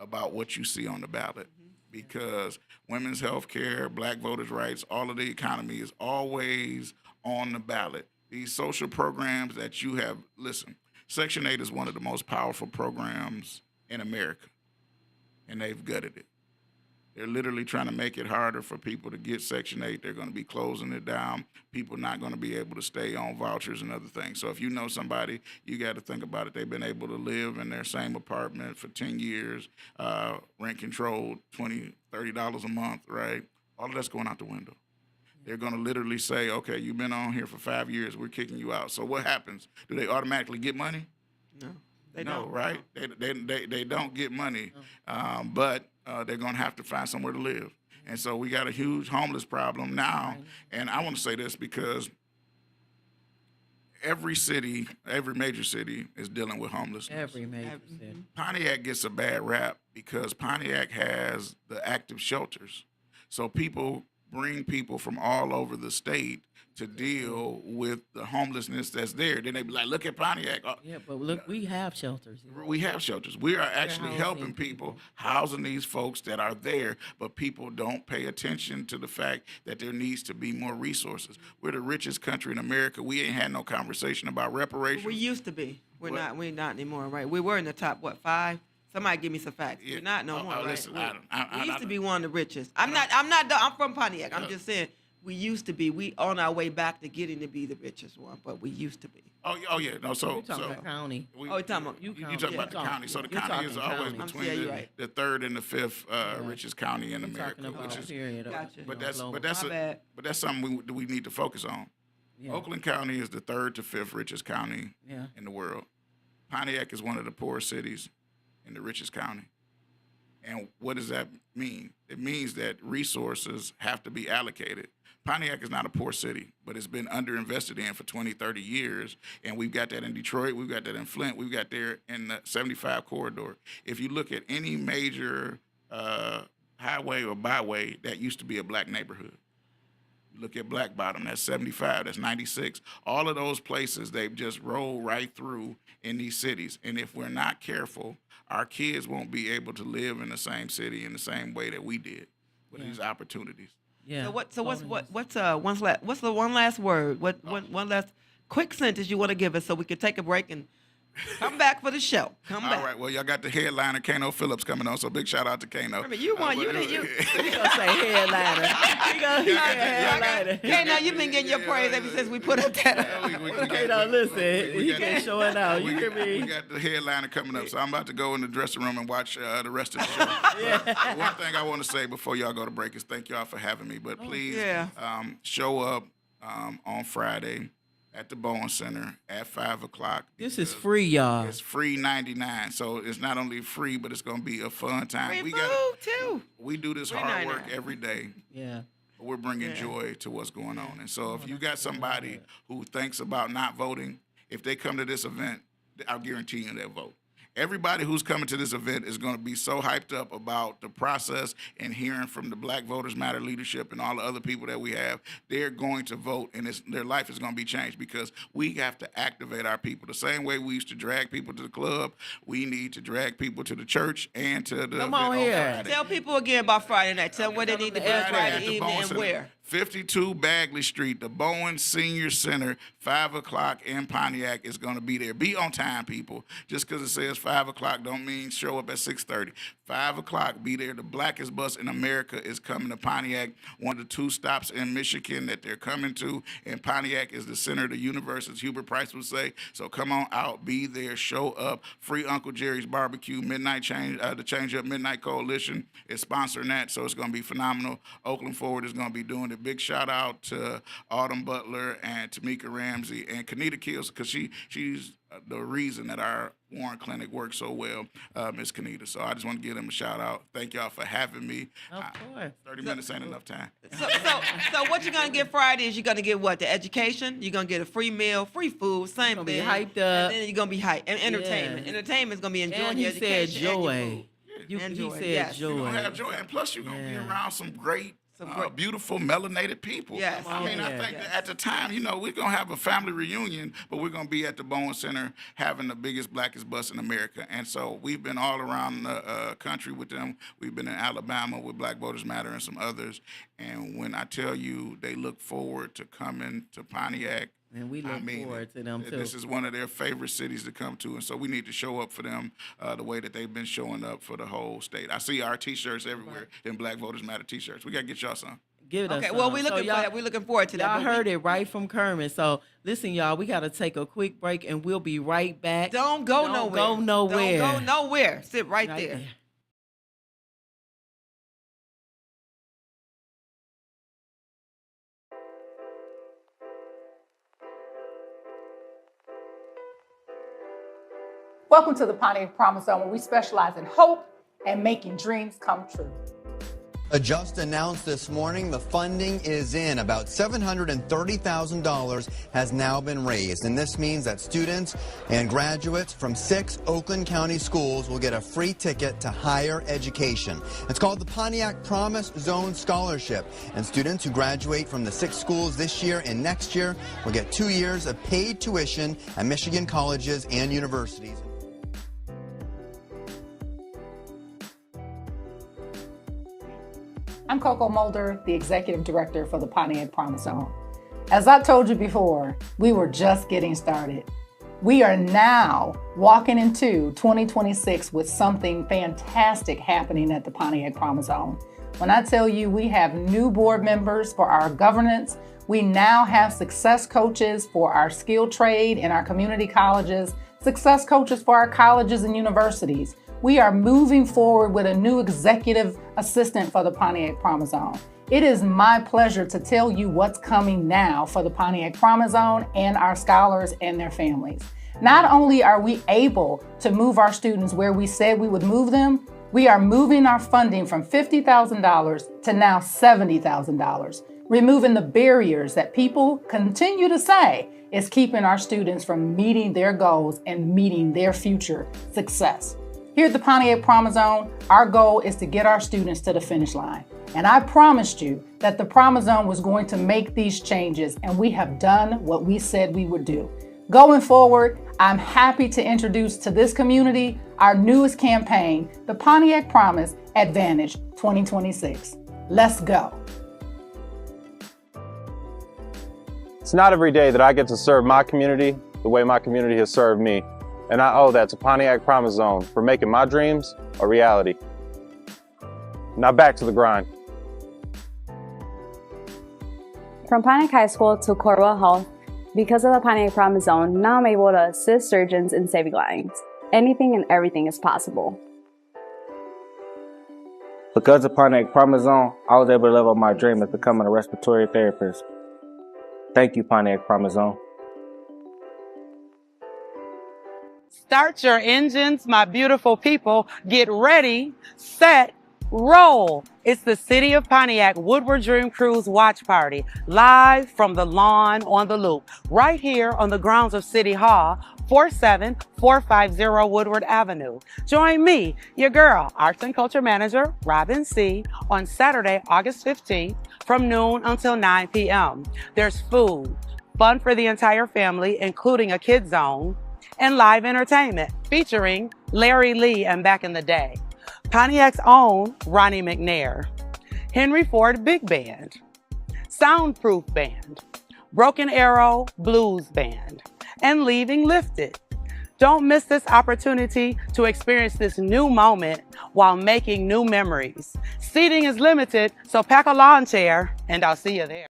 H: about what you see on the ballot. Because women's health care, black voters' rights, all of the economy is always on the ballot. These social programs that you have, listen, Section 8 is one of the most powerful programs in America, and they've gutted it. They're literally trying to make it harder for people to get Section 8. They're going to be closing it down. People are not going to be able to stay on vouchers and other things. So if you know somebody, you got to think about it. They've been able to live in their same apartment for 10 years, rent controlled, $20, $30 a month, right? All of that's going out the window. They're going to literally say, okay, you've been on here for 5 years. We're kicking you out. So what happens? Do they automatically get money?
F: No, they
H: No,
F: don't.
H: right? They don't get money, but they're going to have to find somewhere to live. And so we got a huge homeless problem now. And I want to say this because every major city is dealing with homelessness.
G: Every major city.
H: Pontiac gets a bad rap because Pontiac has the active shelters. So people bring people from all over the state to deal with the homelessness that's there. Then they be like, look at Pontiac.
G: Yeah, but look, we have shelters.
H: We have shelters. We are actually
G: housing
H: helping people, housing these folks that are there, but people don't pay attention to the fact that there needs to be more resources. We're the richest country in America. We ain't had no conversation about reparations.
F: We used to be. We're
H: What?
F: not anymore, right? We were in the top, 5? Somebody give me some facts.
H: Yeah.
F: We're not no more, right?
H: Listen,
F: we used to be one of the richest. I'm from Pontiac. I'm just saying we used to be. We on our way back to getting to be the richest one, but we used to be.
H: Oh yeah. No, so
G: You're talking about county.
F: You're talking about
H: you talking about the county. So the
G: You're
H: county is
G: talking
H: always
G: county.
H: between
F: you're right.
H: the third and the fifth richest county in America,
G: Talking about
H: which is
G: period. of,
F: Gotcha.
H: but
G: you know,
H: that's
G: global.
H: but that's
F: My bad.
H: but that's something we need to focus on.
G: Yeah.
H: Oakland County is the third to fifth richest county
G: Yeah.
H: in the world. Pontiac is one of the poorest cities in the richest county. And what does that mean? It means that resources have to be allocated. Pontiac is not a poor city, but it's been underinvested in for 20, 30 years. And we've got that in Detroit. We've got that in Flint. We've got there in the 75 corridor. If you look at any major highway or byway, that used to be a black neighborhood. Look at Black Bottom, that's 75, that's 96. All of those places, they've just rolled right through in these cities. And if we're not careful, our kids won't be able to live in the same city in the same way that we did with these opportunities.
G: Yeah.
F: What's the one last word? One last quick sentence you want to give us so we can take a break and come back for the show. Come back.
H: All right, well, y'all got the headliner, Kano Phillips, coming on, so big shout out to Kano.
F: I mean, you
G: He gonna say headliner. He gonna say headliner.
F: Okay, now you've been getting your praise ever since we put up that.
G: Okay, now listen, he been showing out. You hear
H: We
G: me?
H: got the headliner coming up, so I'm about to go in the dressing room and watch the rest of the show. One thing I want to say before y'all go to break is thank y'all for having me, but please
F: yeah.
H: show up on Friday at the Bowen Center at 5 o'clock.
G: This is free, y'all.
H: It's free 99, so it's not only free, but it's gonna be a fun time.
F: Free food too.
H: We do this
F: Free
H: hard
F: 99.
H: work every day.
G: Yeah.
H: We're bringing joy to what's going on. And so if you got somebody who thinks about not voting, if they come to this event, I'll guarantee you they'll vote. Everybody who's coming to this event is going to be so hyped up about the process and hearing from the Black Voters Matter leadership and all the other people that we have. They're going to vote, and their life is going to be changed because we have to activate our people. The same way we used to drag people to the club, we need to drag people to the church and to the
G: Come
H: event
G: on
H: on
G: here.
H: Friday.
F: Tell people again about Friday night. Tell them where they need to be
H: Friday
F: Friday
H: at the
F: evening
H: Bowen
F: and
H: Center.
F: where.
H: 52 Bagley Street, the Bowen Senior Center, 5 o'clock in Pontiac is going to be there. Be on time, people. Just because it says 5 o'clock don't mean show up at 6:30. 5 o'clock, be there. The blackest bus in America is coming to Pontiac, one of the 2 stops in Michigan that they're coming to. And Pontiac is the center of the universe, as Hubert Price would say. So come on out, be there, show up. Free Uncle Jerry's Barbecue, Midnight Change, the Change Up Midnight Coalition is sponsoring that, so it's going to be phenomenal. Oakland Forward is going to be doing it. Big shout out to Autumn Butler and Tamika Ramsey and Kenita Kills, because she's the reason that our Warren Clinic works so well, Miss Kenita. So I just want to give them a shout out. Thank y'all for having me.
G: Of course.
H: 30 minutes ain't enough time.
F: So what you're gonna get Friday is you're gonna get what? The education. You're gonna get a free meal, free food, same
G: Gonna be
F: thing.
G: hyped up.
F: And then you're gonna be hyped. And entertainment.
G: Yeah.
F: Entertainment's gonna be enjoying
G: And
F: your
G: he said
F: education and your
G: joy.
F: food.
G: He
F: Enjoy.
G: said
F: Yes.
H: You're
G: joy.
H: going to have joy. And plus, you're going to be around some great,
F: great-
H: beautiful, melanated people.
F: Yes.
H: I mean, I
G: Yeah.
H: think that at the time, we're going to have a family reunion, but we're going to be at the Bowen Center having the biggest, blackest bus in America. And so we've been all around the country with them. We've been in Alabama with Black Voters Matter and some others. And when I tell you they look forward to coming to Pontiac,
G: And we look forward to them, too.
H: This is one of their favorite cities to come to, and so we need to show up for them the way that they've been showing up for the whole state. I see our T-shirts everywhere, in Black Voters Matter T-shirts. We got to get y'all some.
G: Give us
F: Okay, well,
G: some.
F: we're
G: So
F: looking for
G: y'all-
F: that. We're looking forward to that.
G: Y'all
F: But we-
G: heard it right from Kermit. So listen, y'all, we got to take a quick break, and we'll be right back.
F: Don't go nowhere.
G: Go nowhere.
F: Don't go nowhere. Sit right
G: Right
F: there.
G: there.
I: Welcome to the Pontiac Promise Zone, where we specialize in hope and making dreams come true.
J: Just announced this morning, the funding is in. About $730,000 has now been raised, and this means that students and graduates from 6 Oakland County schools will get a free ticket to higher education. It's called the Pontiac Promise Zone Scholarship, and students who graduate from the 6 schools this year and next year will get 2 years of paid tuition at Michigan colleges and universities.
I: I'm Coco Mulder, the Executive Director for the Pontiac Promise Zone. As I told you before, we were just getting started. We are now walking into 2026 with something fantastic happening at the Pontiac Promise Zone. When I tell you we have new board members for our governance, we now have success coaches for our skilled trade and our community colleges, success coaches for our colleges and universities. We are moving forward with a new executive assistant for the Pontiac Promise Zone. It is my pleasure to tell you what's coming now for the Pontiac Promise Zone and our scholars and their families. Not only are we able to move our students where we said we would move them, we are moving our funding from $50,000 to now $70,000, removing the barriers that people continue to say is keeping our students from meeting their goals and meeting their future success. Here at the Pontiac Promise Zone, our goal is to get our students to the finish line. And I promised you that the Promise Zone was going to make these changes, and we have done what we said we would do. Going forward, I'm happy to introduce to this community our newest campaign, the Pontiac Promise Advantage 2026. Let's go.
K: It's not every day that I get to serve my community the way my community has served me. And I owe that to Pontiac Promise Zone for making my dreams a reality. Now back to the grind.
L: From Pontiac High School to Corewell Health, because of the Pontiac Promise Zone, now I'm able to assist surgeons in saving lives. Anything and everything is possible.
M: Because of Pontiac Promise Zone, I was able to live up my dream of becoming a respiratory therapist. Thank you, Pontiac Promise Zone.
N: Start your engines, my beautiful people. Get ready, set, roll. It's the City of Pontiac Woodward Dream Cruise Watch Party, live from the lawn on the loop, right here on the grounds of City Hall, 47450 Woodward Avenue. Join me, your girl, Arts and Culture Manager, Robin C., on Saturday, August 15th, from noon until 9 p.m. There's food, fun for the entire family, including a kids zone, and live entertainment featuring Larry Lee and Back in the Day, Pontiac's own Ronnie McNair, Henry Ford Big Band, Soundproof Band, Broken Arrow Blues Band, and Leaving Lifted. Don't miss this opportunity to experience this new moment while making new memories. Seating is limited, so pack a lawn chair, and I'll see you there.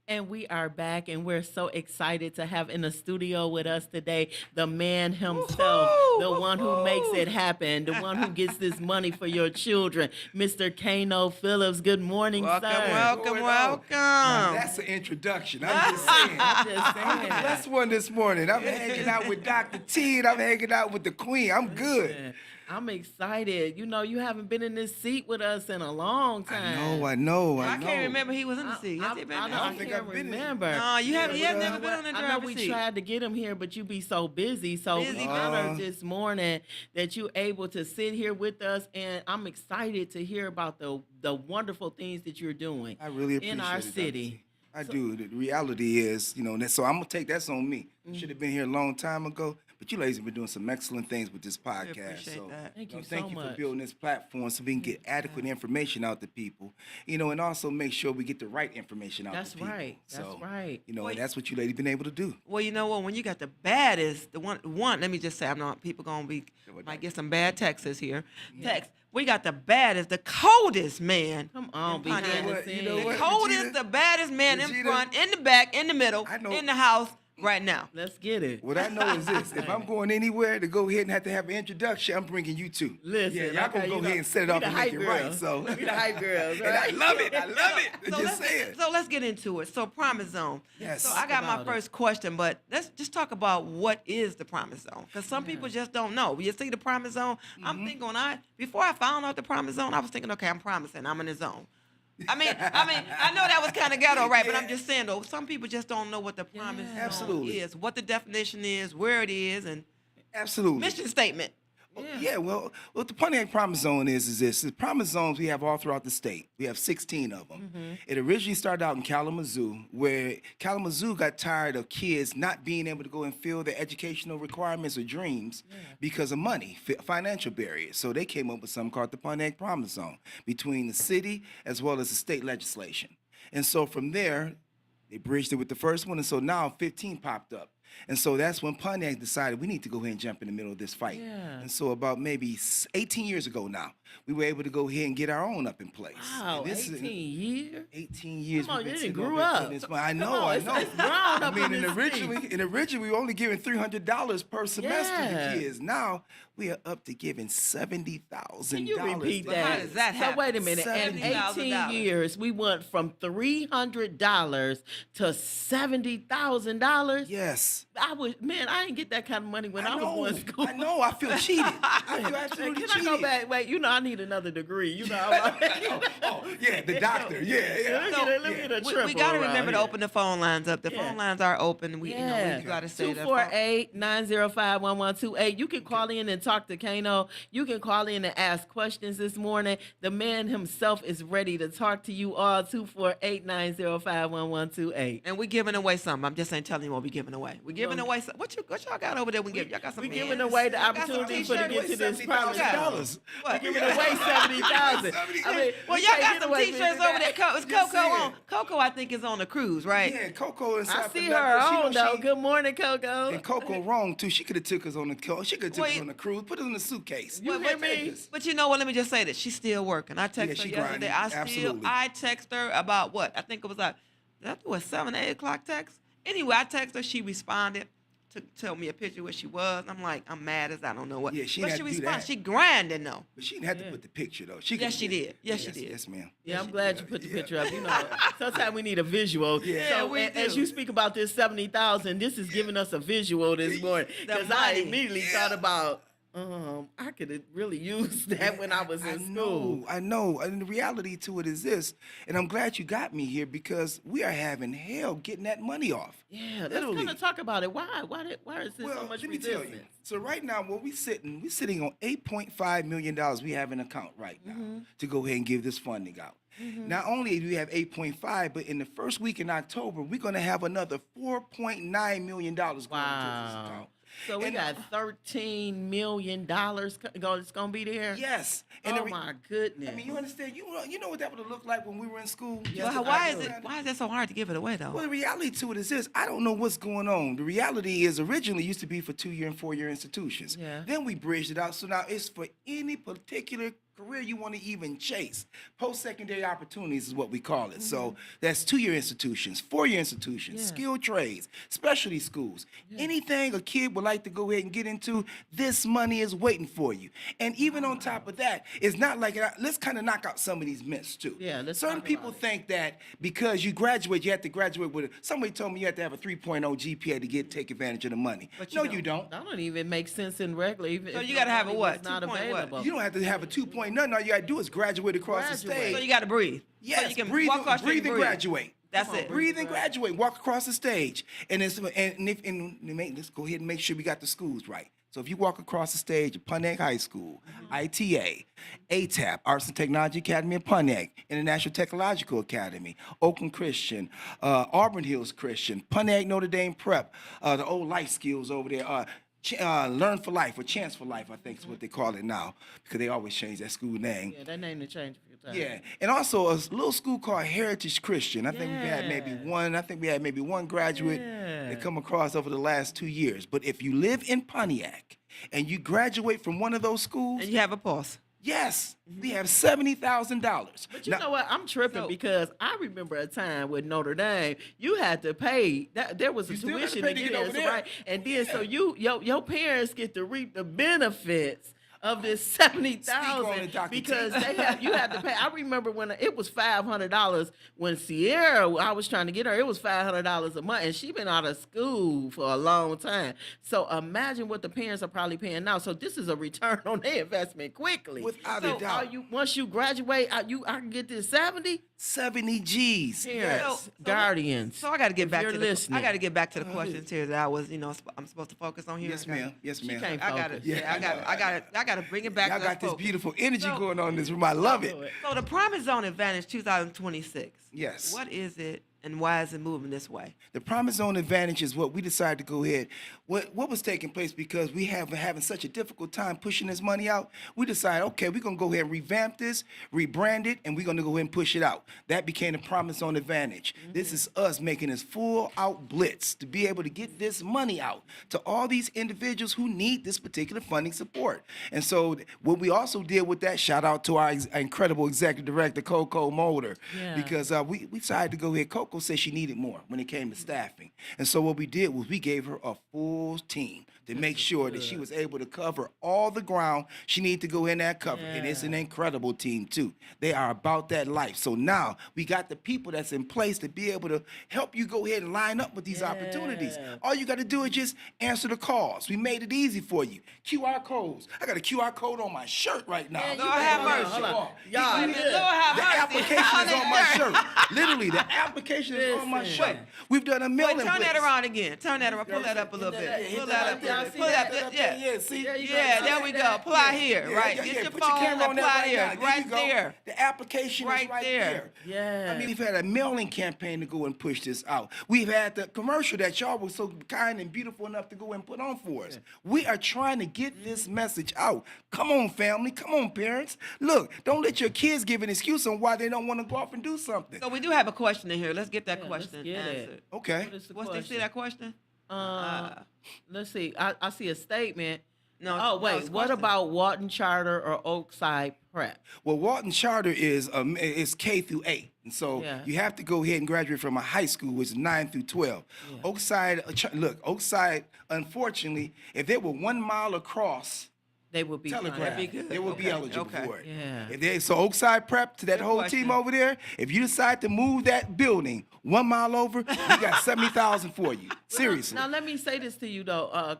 G: And we are back, and we're so excited to have in the studio with us today the man himself, the one who makes it happen, the one who gets this money for your children, Mr. Kano Phillips. Good morning,
F: Welcome,
G: sir.
F: welcome.
O: Now, that's an introduction. I'm just saying.
G: I'm just saying.
O: I'm the blessed one this morning. I'm hanging out with Dr. T, and I'm hanging out with the Queen. I'm good.
G: I'm excited. You know, you haven't been in this seat with us in a long time.
O: I know.
F: I can't remember he was in the seat. Has he been
G: I
F: there?
G: don't think I've been remember.
F: No, you haven't. He has never been on the
G: I know
F: driver's
G: we
F: seat.
G: tried to get him here, but you be so busy. So we honored this morning that you're able to sit here with us, and I'm excited to hear about the wonderful things that you're doing.
O: I really appreciate
G: in our
O: it,
G: city.
O: I do. The reality is, so I'm going to take that's on me.
G: Mm-hmm.
O: Should have been here a long time ago. But you ladies have been doing some excellent things with this podcast.
F: appreciate that.
G: Thank you so
O: thank you
G: much.
O: for building this platform so we can get adequate information out to people. And also make sure we get the right information out
G: That's
O: to people.
G: right. That's
O: So,
G: right.
O: And that's what you ladies been able to do.
F: Well, you know what? When you got the baddest, the one. Let me just say, I know people might get some bad texts here. Text. We got the baddest, the coldest man.
G: Come on,
F: behind
G: the
F: the
G: scenes.
F: The coldest, the baddest man in front, in the back, in the middle, in the house right now.
G: Let's get it.
O: What I know is this: if I'm going anywhere to go ahead and have to have an introduction, I'm bringing you two.
G: Listen,
O: y'all gonna go ahead and set it off and make it right. So
G: we the hype girls,
O: and I
G: right?
O: love it. I love it.
F: So
O: Just saying.
F: So let's get into it. So Promise Zone.
O: Yes.
F: So I got my first question, but let's just talk about what is the Promise Zone, because some people just don't know. You see the Promise Zone. I'm thinking before I found out the Promise Zone, I was thinking, okay, I'm promising, I'm in the zone. I mean, I know that was kind of ghetto, right? But I'm just saying, though, some people just don't know what the Promise Zone is, what the definition is, where it is, and mission statement.
O: Yeah, well, what the Pontiac Promise Zone is this. The Promise Zones we have all throughout the state. We have 16 of them. It originally started out in Kalamazoo, where Kalamazoo got tired of kids not being able to go and fill their educational requirements or dreams because of money, financial barriers. So they came up with something called the Pontiac Promise Zone between the city as well as the state legislation. And so from there, they bridged it with the first one, and so now 15 popped up. And so that's when Pontiac decided we need to go ahead and jump in the middle of this fight.
G: Yeah.
O: And so about maybe 18 years ago now, we were able to go ahead and get our own up in place.
G: Wow,
O: And this
G: 18 years?
O: 18 years.
G: Come on,
O: we've
G: you
O: been
G: didn't
O: sitting
G: grew
O: over
G: up.
O: putting this- I know,
G: Come on,
O: I
G: it's
O: know.
G: grown up in this
O: originally we were only giving $300 per semester
G: Yeah.
O: to kids. Now we are up to giving $70,000.
G: Can you repeat that?
F: How does that
G: So
F: happen?
G: wait a minute. In
F: $70,000.
G: 18 years, we went from $300 to $70,000.
O: Yes.
G: I didn't get that kind of money when I was going to school.
O: I know. I feel cheated. I feel absolutely
G: Can
O: cheated.
G: I go back? Wait, I need another degree.
O: Yeah, the doctor. Yeah.
G: Let me get a triple
F: We got to
G: around
F: remember to
G: here.
F: open the phone lines up. The phone lines are open. We got to say that.
G: 248-905-1128. You can call in and talk to Kano. You can call in and ask questions this morning. The man himself is ready to talk to you all. 248-905-1128.
F: And we're giving away something. I'm just ain't telling you what we're giving away. We're giving away something. What y'all got over there? Y'all got some.
G: We're giving away the opportunity for to get to this Promise Zone.
F: What?
G: We're giving away $70,000.
F: Well, y'all got some T-shirts over there. Is Coco on? Coco, I think, is on the cruise, right?
O: Yeah, Coco is.
G: I see her on though. Good morning, Coco.
O: And Coco wrong too. She could have took us on the She could have took us on the cruise. Put us in the suitcase.
F: You hear me? But you know what? Let me just say this. She's still working. I texted her
O: she
F: yesterday.
O: grinding. Absolutely.
F: I text her about what? I think it was like, that was 7, 8 o'clock text. Anyway, I texted her. She responded told me a picture of where she was. I'm like, I'm mad as I don't know what.
O: Yeah, she
F: but
O: had
F: she
O: to do
F: responded.
O: that.
F: She grinding though.
O: But she didn't have to put the picture though.
F: Yes, she did. Yes, she did.
O: Yes, ma'am.
G: Yeah, I'm glad you put the picture up. You know, sometimes we need a visual.
O: Yeah,
G: So
F: we
G: as
F: do.
G: you speak about this 70,000, this is giving us a visual this morning because I
F: money.
G: immediately thought about. I could have really used that when I was in school.
O: I know. And the reality to it is this, and I'm glad you got me here because we are having hell getting that money off.
G: Yeah, let's
O: Literally.
G: kind of talk about it. Why is there so much
O: let me tell you.
G: resistance?
O: So right now, we're sitting on $8.5 million we have in account right now to go ahead and give this funding out. Not only do we have 8.5, but in the first week in October, we're going to have another $4.9 million going into this account.
G: So we got $13 million it's going to be there?
O: Yes.
G: And my goodness.
O: I mean, you understand? You know what that would have looked like when we were in school?
F: Well, why is that so hard to give it away though?
O: Well, the reality to it is this. I don't know what's going on. The reality is originally used to be for 2-year and 4-year institutions.
G: Yeah.
O: Then we bridged it out. So now it's for any particular career you want to even chase. Post-secondary opportunities is what we call it. So that's 2-year institutions, 4-year institutions, skilled trades, specialty schools. Anything a kid would like to go ahead and get into, this money is waiting for you. And even on top of that, it's not like, let's kind of knock out some of these myths too.
G: Yeah, let's
O: Certain
G: talk
O: people
G: about it.
O: think that because you graduate, you have to graduate with somebody told me you have to have a 3.0 GPA to take advantage of the money.
F: But
O: no, you don't.
G: That don't even make sense in regular. Even
F: So
G: if
F: you gotta have a
G: money
F: what?
G: was not
F: 2 point what?
G: available.
O: You don't have to have a 2.0. All you got to do is graduate across the stage.
F: So you got to breathe.
O: Yes,
F: so you can
O: breathe,
F: walk across the
O: breathe
F: street
O: and graduate.
F: That's it.
O: Breathe and graduate. Walk across the stage. Let's go ahead and make sure we got the schools right. So if you walk across the stage at Pontiac High School, ITA, ATAP, Arts and Technology Academy of Pontiac, International Technological Academy, Oakland Christian, Auburn Hills Christian, Pontiac Notre Dame Prep, the old life skills over there, Learn for Life or Chance for Life, I think is what they call it now, because they always change that school name.
G: Yeah, that name to change a few times.
O: Yeah, and also a little school called Heritage Christian. I think we had maybe one graduate that come across over the last 2 years. But if you live in Pontiac and you graduate from one of those schools,
F: And you have a pulse.
O: yes, we have $70,000.
G: But you know what? I'm tripping because I remember a time with Notre Dame, you had to pay. There was a
O: You still gotta
G: tuition
O: pay
G: to
O: to
G: get
O: get
G: in,
O: over
G: so,
O: there.
G: right? And then so your parents get to reap the benefits of this $70,000
O: Dr. T.
G: because you had to pay. I remember when it was $500 when Sierra, I was trying to get her, it was $500 a month, and she been out of school for a long time. So imagine what the parents are probably paying now. So this is a return on their investment quickly.
O: Without
G: so
O: a doubt.
G: Once you graduate, I can get this 70.
O: 70 G's.
G: Parents, guardians.
F: So I got to get back
G: you're
F: to
G: listening.
F: I got to get back to the questions here that I was, I'm supposed to focus on here.
O: Yes, ma'am. Yes, ma'am.
G: can't
F: I got to.
G: focus.
F: Yeah, I got to bring it back.
O: Y'all
F: to
O: got this
F: focus.
O: beautiful energy going on in this room. I love it.
F: So the Promise Zone Advantage 2026.
O: Yes.
F: What is it, and why is it moving this way?
O: The Promise Zone Advantage is what we decided to go ahead. What was taking place because we have having such a difficult time pushing this money out, we decided, okay, we're going to go ahead and revamp this, rebrand it, and we're going to go ahead and push it out. That became the Promise Zone Advantage. This is us making this full-out blitz to be able to get this money out to all these individuals who need this particular funding support. And so what we also did with that, shout out to our incredible executive director, Coco Mulder, because we decided to go ahead. Coco said she needed more when it came to staffing. And so what we did was we gave her a full team to make sure that she was able to cover all the ground she needed to go in that cover. And it's an incredible team too. They are about that life. So now we got the people that's in place to be able to help you go ahead and line up with these opportunities. All you got to do is just answer the calls. We made it easy for you. QR codes. I got a QR code on my shirt right now.
F: Lord have mercy.
G: Y'all,
F: Lord have
O: The
F: mercy.
O: application is on my shirt. Literally, the application is on my shirt. We've done a mailing
F: Wait, turn that
O: blitz.
F: around again. Turn that around. Pull that up a little bit. Pull that up. Pull that up. Yeah.
O: Yeah, see?
F: Yeah, there we go. Apply here. Right. Get your
O: Put
F: phone.
O: camera on that
F: Apply
O: right
F: here.
O: now. There
F: Right
O: you go.
F: there.
O: The application
F: Right
O: is right
F: there.
O: there.
G: Yeah.
O: I mean, we've had a mailing campaign to go and push this out. We've had the commercial that y'all were so kind and beautiful enough to go and put on for us. We are trying to get this message out. Come on, family. Come on, parents. Look, don't let your kids give an excuse on why they don't want to go off and do something.
F: So we do have a question in here. Let's get that question
G: get it.
F: answered.
O: Okay.
F: What's the see that question?
G: Let's see. I see a statement.
F: No.
G: Oh, wait.
F: it's
G: What
F: question.
G: about Walton Charter or Oakside Prep?
O: Well, Walton Charter is K through 8. And so
G: Yeah.
O: you have to go ahead and graduate from a high school, which is 9 through 12. Oakside, Oakside, unfortunately, if they were 1 mile across
G: they would be
O: Telegraph, they would be eligible for it.
G: Yeah.
O: If they, so Oakside Prep, to that whole team over there, if you decide to move that building 1 mile over, we got 70,000 for you. Seriously.
G: Now let me say this to you though,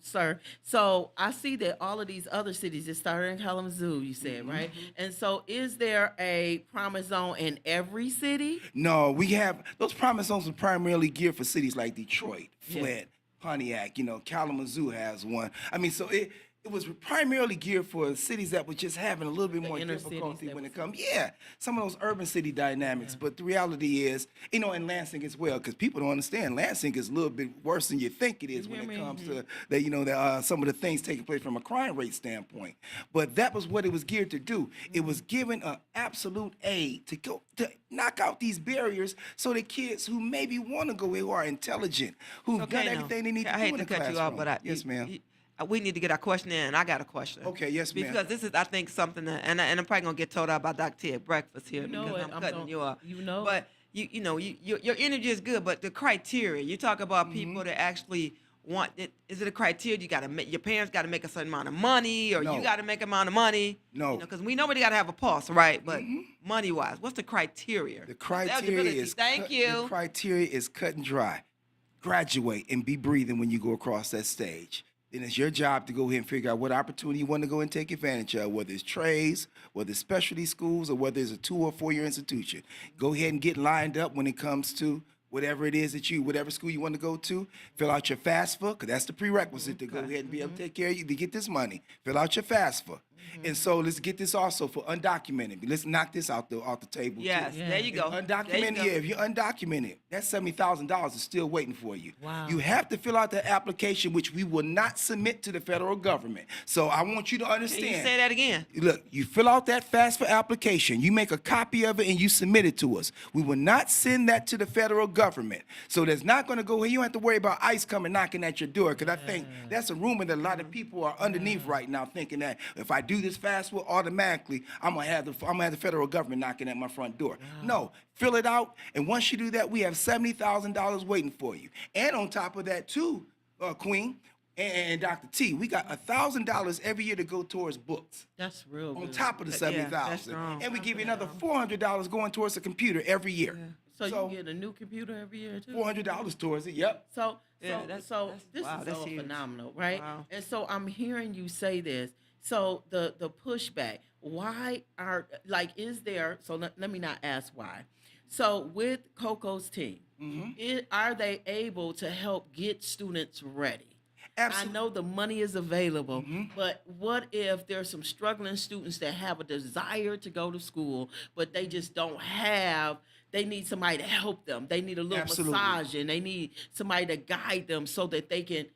G: sir. So I see that all of these other cities, it started in Kalamazoo, you said, right? And so is there a Promise Zone in every city?
O: No, we have, those promise zones are primarily geared for cities like Detroit,
G: Yeah.
O: Flint, Pontiac, Kalamazoo has one. I mean, so it was primarily geared for cities that were just having a little bit more
G: inner cities
O: difficulty
G: that
O: when
G: was-
O: it comes. Yeah, some of those urban city dynamics. But the reality is, and Lansing as well, because people don't understand, Lansing is a little bit worse than you think it is when it comes to some of the things taking place from a crime rate standpoint. But that was what it was geared to do. It was giving an absolute aid to go to knock out these barriers so that kids who maybe want to go, who are intelligent, who've done everything they need to do
F: I hate
O: in
F: to
O: the
F: cut
O: classroom.
F: you off, but
O: yes, ma'am.
F: we need to get our question in, and I got a question.
O: Okay, yes, ma'am.
F: Because this is, I think, something that, and I'm probably gonna get told out by Dr. T at breakfast here
G: know
F: because
G: it.
F: I'm cutting you off.
G: You know.
F: But your energy is good, but the criteria you talk about people that actually want it. Is it a criteria? You got to make your parents got to make a certain amount of money, or
O: No.
F: you got to make an amount of money.
O: No.
F: Because we know we got to have a pulse, right? But money wise, what's the criteria?
O: The criteria
F: Eligibility.
O: is
F: Thank
O: cut,
F: you.
O: The criteria is cut and dry. Graduate and be breathing when you go across that stage. Then it's your job to go ahead and figure out what opportunity you want to go and take advantage of, whether it's trades, whether it's specialty schools, or whether it's a 2 or 4 year institution. Go ahead and get lined up when it comes to whatever it is whatever school you want to go to. Fill out your FAFSA, because that's the prerequisite to go ahead and be able to take care of you to get this money. Fill out your FAFSA. And so let's get this also for undocumented. Let's knock this out the table.
F: Yes,
O: too.
F: there you go.
O: Undocumented,
F: There you go.
O: yeah, if you're undocumented, that $70,000 is still waiting for you.
G: Wow.
O: You have to fill out that application, which we will not submit to the federal government. So I want you to understand.
F: Can you say that again?
O: Look, you fill out that FAFSA application, you make a copy of it, and you submit it to us. We will not send that to the federal government. So there's not going to go, you don't have to worry about ICE coming knocking at your door, because I think that's a rumor that a lot of people are underneath right now, thinking that if I do this FAFSA, automatically I'm gonna have the federal government knocking at my front door. No, fill it out, and once you do that, we have $70,000 waiting for you. And on top of that too, Queen and Dr. T, we got $1,000 every year to go towards books.
G: That's real
O: On
G: good.
O: top of the
F: Yeah, that's
O: 70,000,
F: strong.
O: and we give you another $400 going towards a computer every year.
G: So you get a new computer every year too?
O: $400 towards it. Yep.
G: So
F: Yeah,
G: this
F: wow,
G: is
F: that's
G: so
F: huge.
G: phenomenal, right?
F: Wow.
G: And so I'm hearing you say this. So the pushback, why are is there? So let me not ask why. So with Coco's team, are they able to help get students ready?
O: Absolutely.
G: I know the money is available, but what if there's some struggling students that have a desire to go to school, but they just don't have? They need somebody to help them. They need a little
O: Absolutely.
G: massage, and they need somebody to guide them so that they can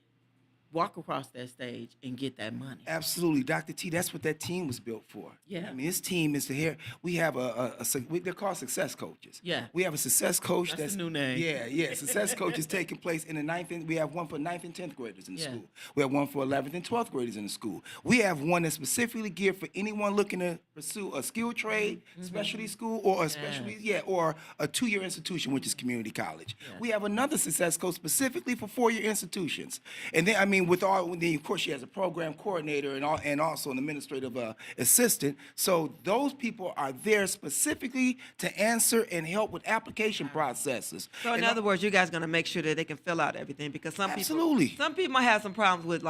G: walk across that stage and get that money.
O: Absolutely, Dr. T. That's what that team was built for.
G: Yeah.
O: I mean, this team is to here. We have they're called success coaches.
G: Yeah.
O: We have a success coach.
G: That's a new name.
O: Yeah. Success coach is taking place in the 9th, and we have one for 9th and 10th graders in the
G: Yeah.
O: school. We have one for 11th and 12th graders in the school. We have one that's specifically geared for anyone looking to pursue a skilled trade, specialty school, or a specialty, or a 2-year institution, which is community college. We have another success coach specifically for 4-year institutions. And then, I mean, of course, she has a program coordinator and also an administrative assistant. So those people are there specifically to answer and help with application processes.
F: So in other words, you guys gonna make sure that they can fill out everything, because
O: Absolutely.
F: some people might have some problems with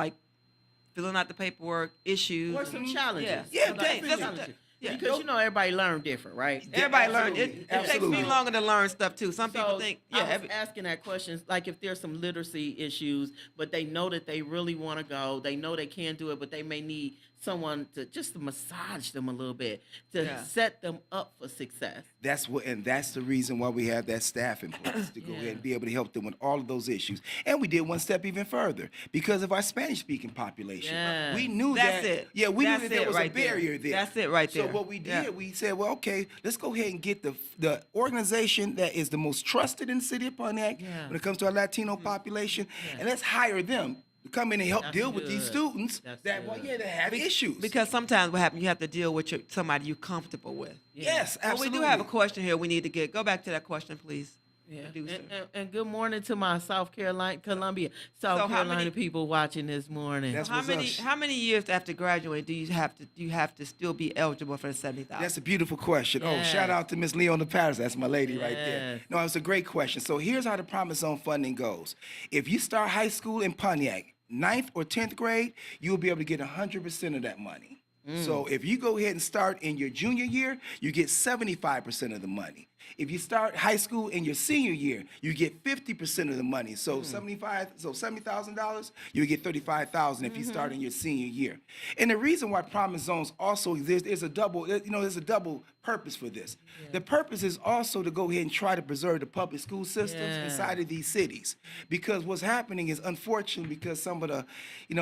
F: filling out the paperwork, issues,
G: Or some challenges.
F: Yeah,
G: Some
F: things.
G: challenges.
F: Yeah.
G: Because everybody learn different, right?
F: Everybody learn.
O: Absolutely.
F: It takes
O: Absolutely.
F: me longer to learn stuff too. Some people
G: So
F: think,
G: I was asking that question, like if there's some literacy issues, but they know that they really want to go, they know they can do it, but they may need someone to massage them a little bit to set them up for success.
O: That's the reason why we have that staff in place to go ahead and be able to help them with all of those issues. And we did one step even further because of our Spanish-speaking population.
G: Yes.
O: We knew
F: That's
O: that.
F: it.
O: Yeah, we
F: That's
O: knew that there
F: it
O: was
F: right
O: a
F: there.
O: barrier there.
F: That's it right there.
O: So what we did,
F: Yeah.
O: we said, well, okay, let's go ahead and get the organization that is the most trusted in the city of Pontiac when it comes to our Latino population, and let's hire them to come in and help
G: That's
O: deal with these
G: good.
O: students
G: That's
O: that
G: good.
O: that have issues.
F: Because sometimes what happens, you have to deal with somebody you're comfortable with.
O: Yes,
F: But we
O: absolutely.
F: do have a question here. We need to go back to that question, please.
G: Yeah.
F: Producer.
G: And good morning to my South Carolina, South
F: So how
G: Carolina
F: many-
G: people watching this morning.
O: That's
F: How
O: what's
F: many
O: us.
F: how many years after graduating do you have to still be eligible for the 70,000?
O: That's a beautiful question. Oh, shout
G: Yes.
O: out to Miss Leona Paris. That's my lady right there.
G: Yes.
O: No, it's a great question. So here's how the Promise Zone funding goes. If you start high school in Pontiac, 9th or 10th grade, you'll be able to get 100% of that money. So if you go ahead and start in your junior year, you get 75% of the money. If you start high school in your senior year, you get 50% of the money. So $70,000, you get $35,000 if you start in your senior year. And the reason why Promise Zones also exist is there's a double purpose for this. The purpose is also to go ahead and try to preserve the public school systems inside of these cities. Because what's happening is, unfortunately, because some of the,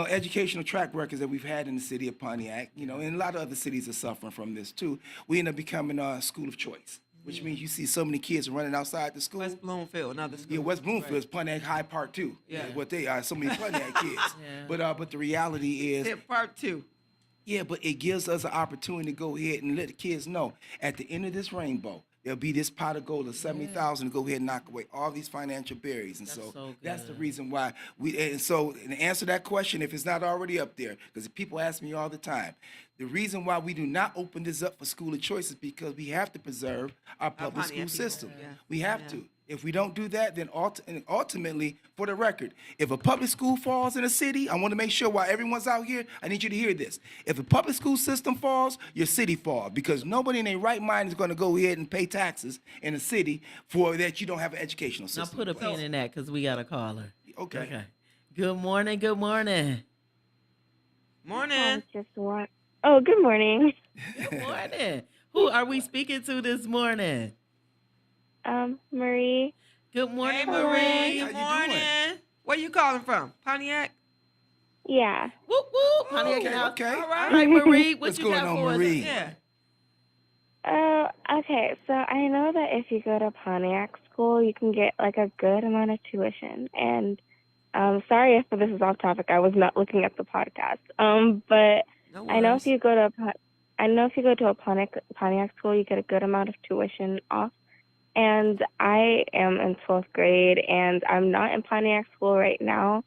O: educational track records that we've had in the city of Pontiac, and a lot of other cities are suffering from this too, we end up becoming a school of choice. Which means you see so many kids running outside the school.
F: West Bloomfield, another school.
O: Yeah, West Bloomfield is Pontiac High Part 2.
F: Yeah.
O: What they are, so many Pontiac kids. But the reality is,
F: Part 2.
O: yeah, but it gives us an opportunity to go ahead and let the kids know at the end of this rainbow, there'll be this pot of gold of 70,000 to go ahead and knock away all these financial barriers. And so that's the reason why and to answer that question, if it's not already up there, because people ask me all the time, the reason why we do not open this up for school of choice is because we have to preserve our public school system. We have to. If we don't do that, then ultimately, for the record, if a public school falls in a city, I want to make sure while everyone's out here, I need you to hear this. If a public school system falls, your city falls, because nobody in their right mind is going to go ahead and pay taxes in a city for that you don't have an educational
G: Now
O: system.
G: put a pin in that because we got a caller.
O: Okay.
G: Good morning. Good morning.
F: Morning.
P: Oh, good morning.
G: Good morning. Who are we speaking to this morning?
P: Marie.
G: Good morning,
F: Hey,
G: Marie.
F: Marie.
O: How
F: Good
O: you
F: morning. Where you calling from? Pontiac?
P: Yeah.
G: Whoop whoop. Pontiac
O: Okay,
G: House.
O: okay.
F: All right.
G: All right, Marie. What
O: What's
G: you
O: going
G: got
O: on,
G: for us?
O: Marie?
F: Yeah.
P: Okay. So I know that if you go to Pontiac school, you can get like a good amount of tuition. And sorry if this is off topic. I was not looking at the podcast. But
F: No
P: I know
F: worries.
P: if you go to a Pontiac school, you get a good amount of tuition off. And I am in 12th grade, and I'm not in Pontiac school right now,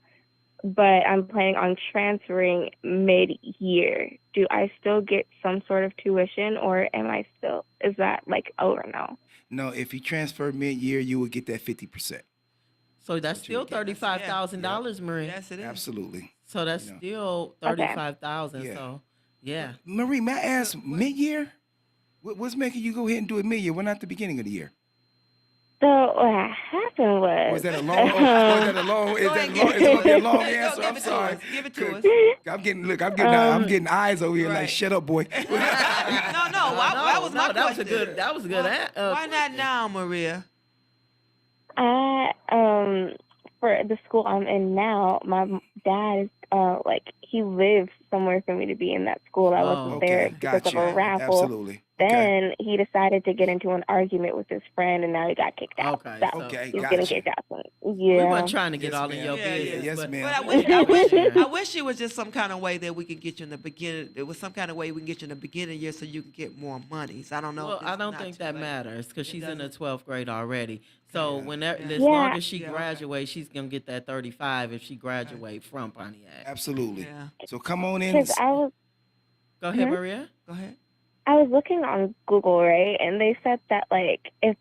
P: but I'm planning on transferring mid-year. Do I still get some sort of tuition, or is that like over now?
O: No, if you transfer mid-year, you will get that 50%.
G: So that's still $35,000, Marie.
F: Yes, it is.
O: Absolutely.
G: So that's still $35,000.
O: Yeah.
G: So yeah.
O: Marie, may I ask, mid-year? What's making you go ahead and do it mid-year? Why not at the beginning of the year?
P: So what happened was.
O: Or is that a long? Is that a long? Is that long? It's gonna be a long answer. I'm sorry.
F: Give it to us.
O: I'm getting eyes over here like, shut up, boy.
F: No, that was my question.
G: That was a good answer.
F: Why not now, Maria?
P: For the school I'm in now, my dad is he lives somewhere for me to be in that school. I wasn't there because of a raffle.
O: Absolutely.
P: Then he decided to get into an argument with his friend, and now he got kicked out.
G: Okay,
P: So
O: okay,
P: he's
O: gotcha.
P: getting kicked out. So,
G: We
P: yeah.
G: weren't trying to get
O: Yes,
G: all in
O: ma'am.
G: your
F: Yeah,
G: business.
O: Yes,
G: but-
O: ma'am.
F: But I wish it was just some kind of way that we could get you in the beginning. There was some kind of way we can get you in the beginning of the year so you can get more money. So I don't know.
G: Well,
F: if
G: I
F: it's
G: don't
F: not
G: think
F: too
G: that
F: late.
G: matters because
F: It
G: she's in the
F: doesn't?
G: 12th grade already. So whenever, as
P: Yeah.
G: long as she
F: Yeah.
G: graduates, she's gonna get that 35 if she graduate from Pontiac.
O: Absolutely.
F: Yeah.
O: So come on in.
P: Because I was.
G: Go ahead,
P: Mhm.
G: Maria.
F: Go ahead.
P: I was looking on Google, right, and they said that if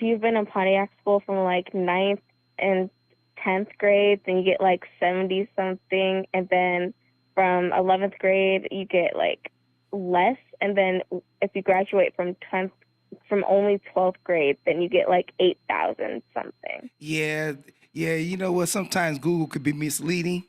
P: you've been in Pontiac school from 9th and 10th grade, then you get 70 something, and then from 11th grade you get less, and then if you graduate from only 12th grade, then you get 8,000 something.
O: Yeah, you know what? Sometimes Google could be misleading,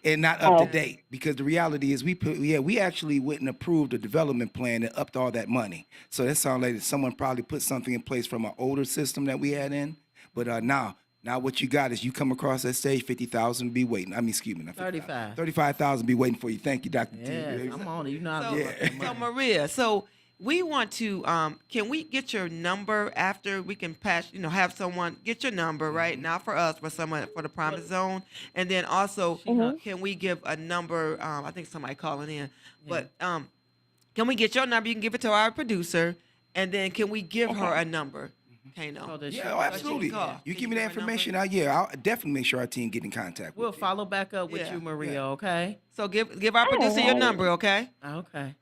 O: and not up to date. Because the reality is, we actually went and approved a development plan that upped all that money. So that sounds like someone probably put something in place from an older system that we had in. But now what you got is you come across that stage, 50,000 be waiting. I mean, excuse me, not
G: 35.
O: 35,000 be waiting for you. Thank you, Dr. T.
G: Yes, I'm on it. You know how
F: So,
G: to work that
F: so
G: money.
F: Maria, so we want to. Can we get your number after we can pass? Have someone get your number right now for us, for someone for the Promise Zone, and then also can we give a number? I think somebody calling in, but can we get your number? You can give it to our producer, and then can we give her a number? Kano.
O: Yeah, absolutely. You give me that information, I'll definitely make sure our team get in contact.
G: We'll follow back up with you, Maria. Okay.
F: So give our producer your number, okay?
G: Okay.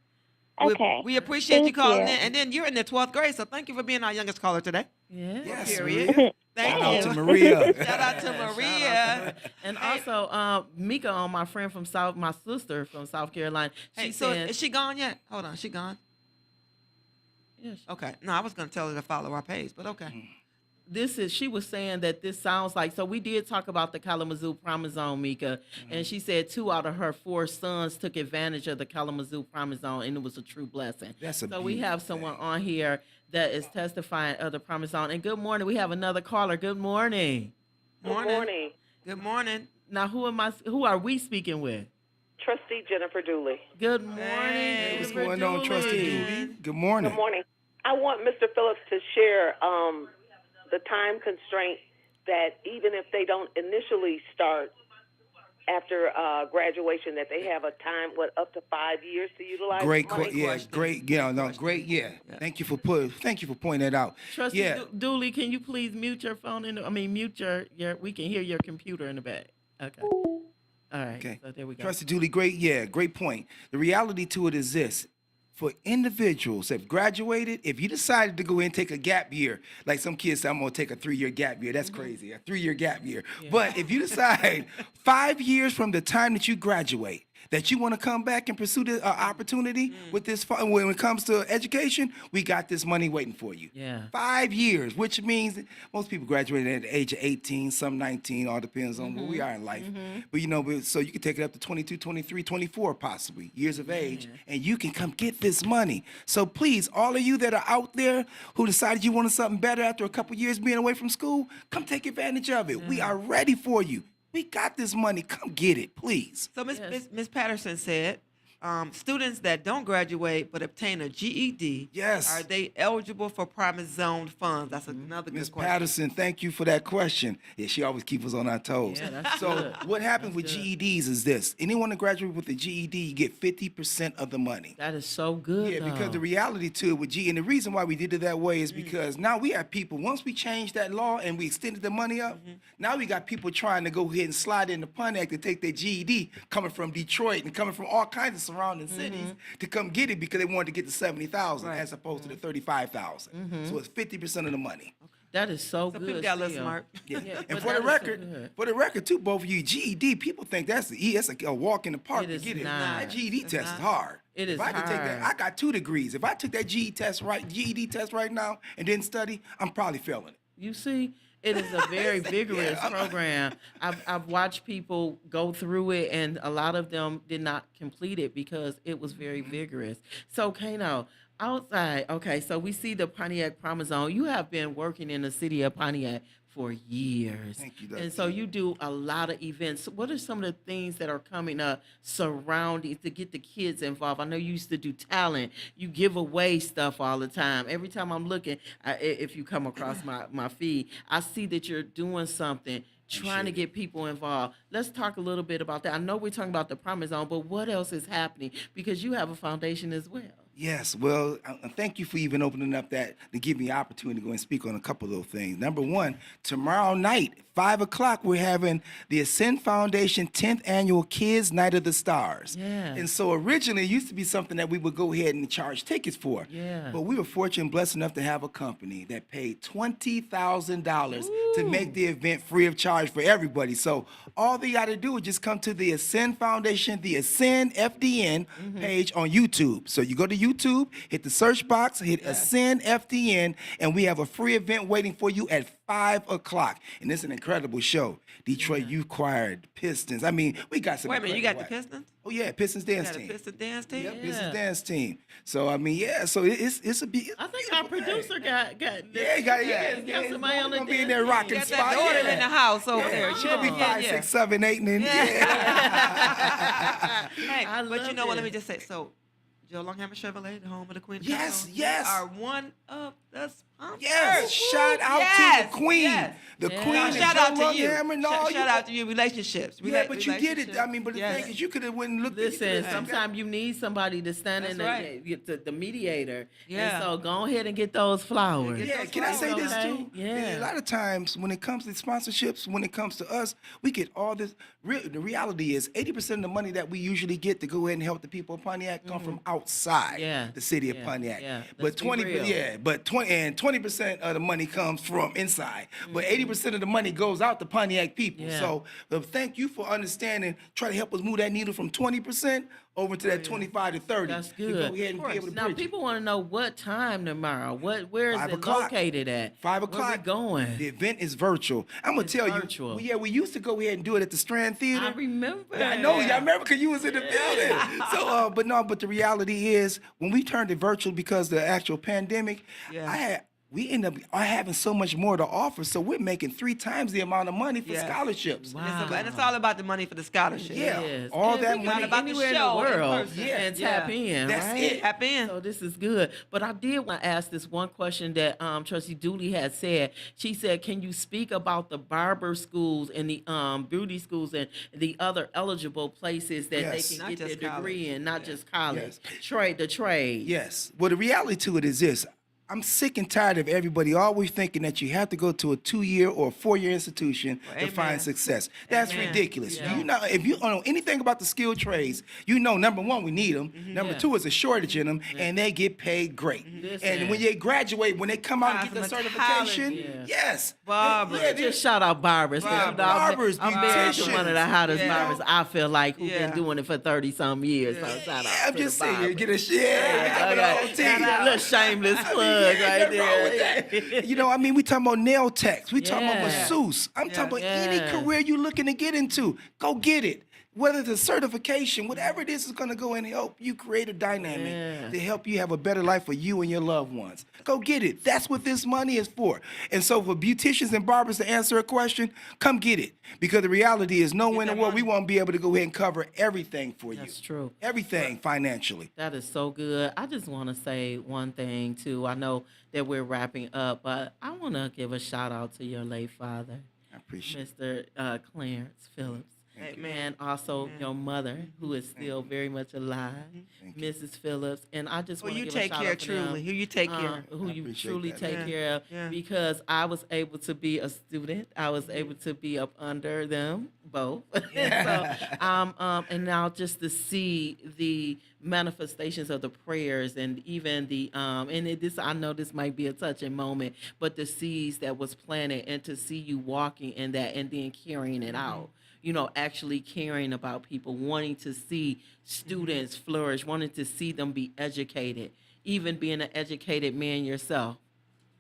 F: We appreciate you
P: Thank
F: calling
P: you.
F: in, and then you're in the 12th grade, so thank you for being our youngest caller today.
G: Yeah.
O: Yes,
F: Period.
O: Maria.
F: Thank
O: Shout
F: you.
O: out to Maria.
F: Shout out to Maria.
G: And also, Mika, my friend from my sister from South Carolina.
F: Hey,
G: She
F: so
G: said,
F: is she gone yet? Hold on, she gone?
G: Yeah,
F: Okay. No, I was going to tell her to follow our page, but okay.
G: she was saying that this sounds like, so we did talk about the Kalamazoo Promise Zone, Mika, and she said 2 out of her 4 sons took advantage of the Kalamazoo Promise Zone, and it was a true blessing.
O: So
G: we have someone on here that is testifying of the Promise Zone. And good morning. We have another caller. Good morning.
F: Morning. Good morning.
G: Now, who are we speaking with?
Q: Trustee Jennifer Dooley.
G: Good morning.
O: What's
G: Jennifer
O: going on, Trustee Dooley? Good morning.
Q: Good morning. I want Mr. Phillips to share the time constraint that even if they don't initially start after graduation, that they have a time, up to 5 years to utilize
O: Great,
Q: the money?
O: great. Thank you for pointing that out.
G: Trustee Dooley, can you please mute your phone? Mute your. We can hear your computer in the back. Okay. All right.
O: Okay.
G: So there we go.
O: Trustee Dooley, great point. The reality to it is this. For individuals that have graduated, if you decided to go in and take a gap year, like some kids say, I'm going to take a 3-year gap year. That's crazy, a 3-year gap year. Yeah. But if you decide 5 years from the time that you graduate, that you want to come back and pursue the opportunity with this, when it comes to education, we got this money waiting for you.
G: Yeah.
O: 5 years, which means most people graduate at the age of 18, some 19, all depends on where we are in life. But so you can take it up to 22, 23, 24 possibly, years of age, and you can come get this money. So please, all of you that are out there who decided you wanted something better after a couple years being away from school, come take advantage of it. We are ready for you. We got this money. Come get it, please.
F: So Ms. Patterson said, students that don't graduate but obtain a GED, are they eligible for Promise Zone funds? That's another good
O: Ms.
F: question.
O: Patterson, thank you for that question. Yeah, she always keeps us on our toes.
G: Yeah, that's
O: so
G: good.
O: what happens with GEDs is this. Anyone that graduates with a GED, you get 50% of the money.
G: That is so good.
O: Yeah, because the reality to it with GED, and the reason why we did it that way is because now we have people, once we changed that law and we extended the money up, now we got people trying to go ahead and slide into Pontiac to take their GED, coming from Detroit and coming from all kinds of surrounding cities to come get it because they wanted to get the 70,000 as opposed to the 35,000. So it's 50% of the money.
G: That is so
F: So
G: good.
F: people got a little
G: still.
F: smart.
O: Yeah.
G: Yeah,
O: And
G: but
O: for the
G: that is so good.
O: record too, both of you, GED, people think that's a walk in the park
G: It
O: to
G: is
O: get it.
G: not.
O: That GED
F: It's
O: test
F: not.
O: is hard.
G: It
O: if
G: is
O: I could take that,
G: hard.
O: I got 2 degrees. If I took that GED test right now and didn't study, I'm probably failing it.
G: You see, it is a very vigorous program. I've watched people go through it, and a lot of them did not complete it because it was very vigorous. So, Kano, outside, okay, so we see the Pontiac Promise Zone. You have been working in the city of Pontiac for years.
O: Thank you, Dr.
G: And so you do a lot of events. What are some of the things that are coming up surrounding to get the kids involved? I know you used to do talent. You give away stuff all the time. Every time I'm looking, if you come across my feed, I see that you're doing something, trying to get people involved. Let's talk a little bit about that. I know we're talking about the Promise Zone, but what else is happening? Because you have a foundation as well.
O: Yes, well, thank you for even opening up that to give me an opportunity to go and speak on a couple of those things. Number one, tomorrow night, 5 o'clock, we're having the Ascend Foundation 10th Annual Kids Night of the Stars.
G: Yeah.
O: And so originally it used to be something that we would go ahead and charge tickets for.
G: Yeah.
O: But we were fortunate and blessed enough to have a company that paid $20,000 to make the event free of charge for everybody. So all they got to do is just come to the Ascend Foundation, the Ascend FDN page on YouTube. So you go to YouTube, hit the search box, hit Ascend FDN, and we have a free event waiting for you at 5 o'clock. And it's an incredible show. Detroit Youth Choir, Pistons. I mean, we got some.
F: Wait a minute, you got the
O: incredible acts.
F: Pistons?
O: Oh yeah, Pistons dance
F: You got
O: team.
F: a Pistons dance team?
O: Yep, Pistons dance team. So I mean, yeah. So it's a big.
G: I think our producer got
O: Yeah, he got
G: somebody on the
O: gonna be in there rocking
F: Got
O: spot.
F: that daughter
O: yeah.
F: in the house over
O: Yeah,
F: there.
O: she gonna be 5, 6, 7, 8, and then
F: Hey, but you know what? Let me just say. So, Joe Longhammer Chevrolet, the home of the Queen.
O: Yes,
F: Carlos,
O: yes.
F: Are one of the sponsors.
O: Yes, shout out to the Queen.
F: Yes.
O: The
G: Yeah.
O: Queen
F: No,
O: and
F: shout
O: Joe
F: out to you.
O: Longhammer and all
F: Shout out to you. Relationships.
O: Yeah, but you get it.
F: relationships.
O: I mean, but the
F: Yes.
O: thing is, you could have went and looked
G: Listen,
O: at it.
G: sometimes you need somebody to stand in
F: That's right.
G: the mediator.
F: Yeah.
G: And so go ahead and get those flowers.
O: Yeah, can I say this
G: Okay?
O: too?
G: Yeah.
O: A lot of times when it comes to sponsorships, when it comes to us, we get all this. The reality is 80% of the money that we usually get to go ahead and help the people of Pontiac come from outside the city of Pontiac.
G: Yeah.
O: But
G: Let's be real.
O: 20% of the money comes from inside. But 80% of the money goes out to Pontiac people.
G: Yeah.
O: So thank you for understanding. Try to help us move that needle from 20% over to that 25 to 30.
G: That's
O: To
G: good.
O: go ahead and be able to
G: Now
O: bridge it.
G: people want to know what time tomorrow. Where is
O: 5
G: it
O: o'clock.
G: located at?
O: 5
G: Where
O: o'clock.
G: we going?
O: The event is virtual. I'm gonna tell
G: virtual.
O: you. We used to go ahead and do it at the Strand Theater.
G: I remember.
O: I know y'all remember because you was in the building. So, but the reality is when we turned it virtual because of the actual pandemic, we end up having so much more to offer. So we're making 3 times the amount of money for scholarships.
F: And it's all about the money for the scholarship.
O: Yeah,
G: Yes.
O: all
G: And
O: that
G: we
O: money
G: can get anywhere in the
F: show in
G: world
F: person.
G: and tap in.
O: That's
G: right?
O: it.
F: Tap in.
G: So this is good. But I did want to ask this one question that Trustee Dooley had said. She said, "Can you speak about the barber schools and the beauty schools and the other eligible places that
O: Yes.
G: they
F: Not
G: can get
F: just
G: their degree
F: college.
G: in, not just college,
O: Yes.
G: the trade?"
O: Yes. Well, the reality to it is this. I'm sick and tired of everybody always thinking that you have to go to a 2-year or a 4-year institution to find success. That's ridiculous.
G: Yeah.
O: You know, if you don't know anything about the skilled trades, you know, number one, we need them. Number two, is a shortage in them, and they get paid great. And when they graduate, when they come out and get the certification, yes.
F: Barbers.
G: Just shout out barbers. 'cause, you know,
O: Barbers,
G: I'm married to one of the hottest
O: beauticians.
G: barbers, I feel like, who've
F: Yeah.
G: been doing it for 30-some years. So shout out
O: I'm
G: to
O: just
G: the
O: saying,
G: barbers.
O: get a share.
G: A little shameless plug right there.
O: You know, I mean, we talking about nail techs. We talking about
G: Yeah.
O: masseuse. I'm talking about any
G: Yeah.
O: career you looking to get into. Go get it. Whether it's a certification, whatever it is going to go and help you create a dynamic to help you have a better life for you and your loved ones. Go get it. That's what this money is for. And so for beauticians and barbers to answer a question, come get it. Because the reality is no one in the world, we won't be able to go ahead and cover everything for you.
G: That's true.
O: Everything financially.
G: That is so good. I just want to say one thing, too. I know that we're wrapping up, but I want to give a shout out to your late father,
O: I appreciate
G: Mr. Clarence Phillips. And also your mother, who is still very much alive, Mrs. Phillips. And I just
F: Who
G: want to
F: you
G: give
F: take
G: a shout
F: care
G: out to them,
F: truly. Who you take care.
G: who you
O: appreciate
G: truly
O: that.
G: take
F: Yeah.
G: care of,
F: Yeah.
G: because I was able to be a student. I was able to be up under them both. And now just to see the manifestations of the prayers and even the I know this might be a touching moment, but the seeds that was planted and to see you walking in that and then carrying it out. You know, actually caring about people, wanting to see students flourish, wanting to see them be educated, even being an educated man yourself,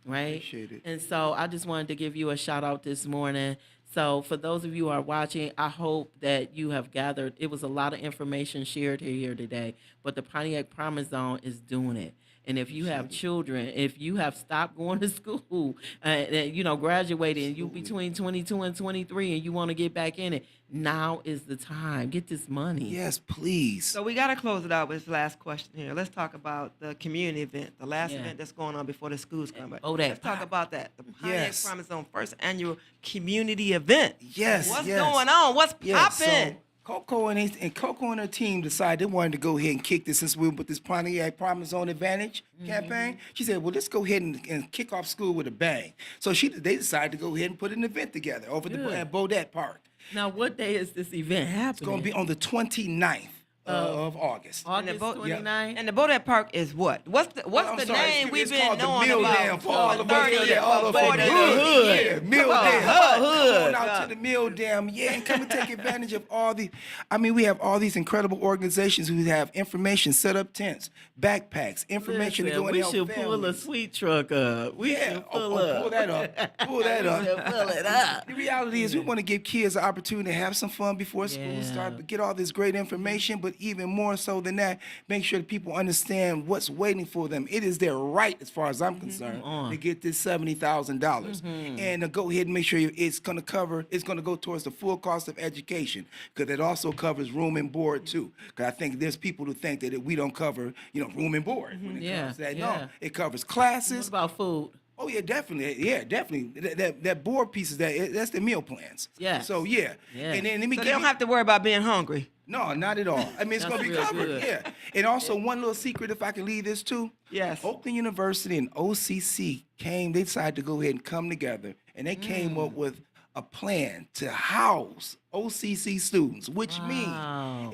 G: right?
O: Appreciate it.
G: And so I just wanted to give you a shout out this morning. So for those of you who are watching, I hope that you have gathered. It was a lot of information shared here today, but the Pontiac Promise Zone is doing it. And if you have children, if you have stopped going to school, graduating, and you between 22 and 23, and you want to get back in it, now is the time. Get this money.
O: Yes, please.
F: So we got to close it out with this last question here. Let's talk about the community event, the last
G: Yeah.
F: event that's going on before the schools come back.
G: that
F: Let's talk about that. The Pontiac
O: Yes.
F: Promise Zone first annual community event.
O: Yes,
F: What's
O: yes.
F: going on? What's
O: Yes,
F: popping?
O: so Coco and her team decided they wanted to go ahead and kick this since we were with this Pontiac Promise Zone Advantage campaign. She said, well, let's go ahead and kick off school with a bang. So they decided to go ahead and put an event together over at Bodette Park.
G: Now, what day is this event happening?
O: It's going to be on the 29th of August.
G: August 29th.
F: And the Bodette Park is what? What's the name we've
O: It's
F: been
O: called the
F: knowing
O: Mill
F: about
O: Dam for all
F: for
O: of us
F: 30
O: that
F: years?
O: all over
F: For
O: the
F: the
O: hood. Yeah, Mill
F: Come on,
O: Dam.
F: hood.
O: Come on out to the Mill Dam. Yeah, and come and take advantage of all the. I mean, we have all these incredible organizations who have information, set up tents, backpacks, information to go and
G: we
O: help
G: should pull a
O: families.
G: sweet truck up. We should pull up.
O: Pull that up. Pull that
G: We should
O: up.
G: pull it up.
O: The reality is we want to give kids an opportunity to have some fun before school starts, but get all this great information. But even more so than that, make sure that people understand what's waiting for them. It is their right, as far as I'm concerned, to get this $70,000 and to go ahead and make sure it's going to go towards the full cost of education, because it also covers room and board too. Because I think there's people who think that we don't cover, room and board when it comes to that. No, it covers classes.
G: What about food?
O: Oh yeah, definitely. Yeah, definitely. That board piece is that's the meal plans.
G: Yeah.
O: So yeah. And then let me
F: So they don't have to worry about being hungry.
O: No, not at all. I mean, it's going to be covered.
G: Good.
O: Yeah. And also, one little secret, if I can leave this too.
F: Yes.
O: Oakland University and OCC they decided to go ahead and come together, and they came up with a plan to house OCC students, which means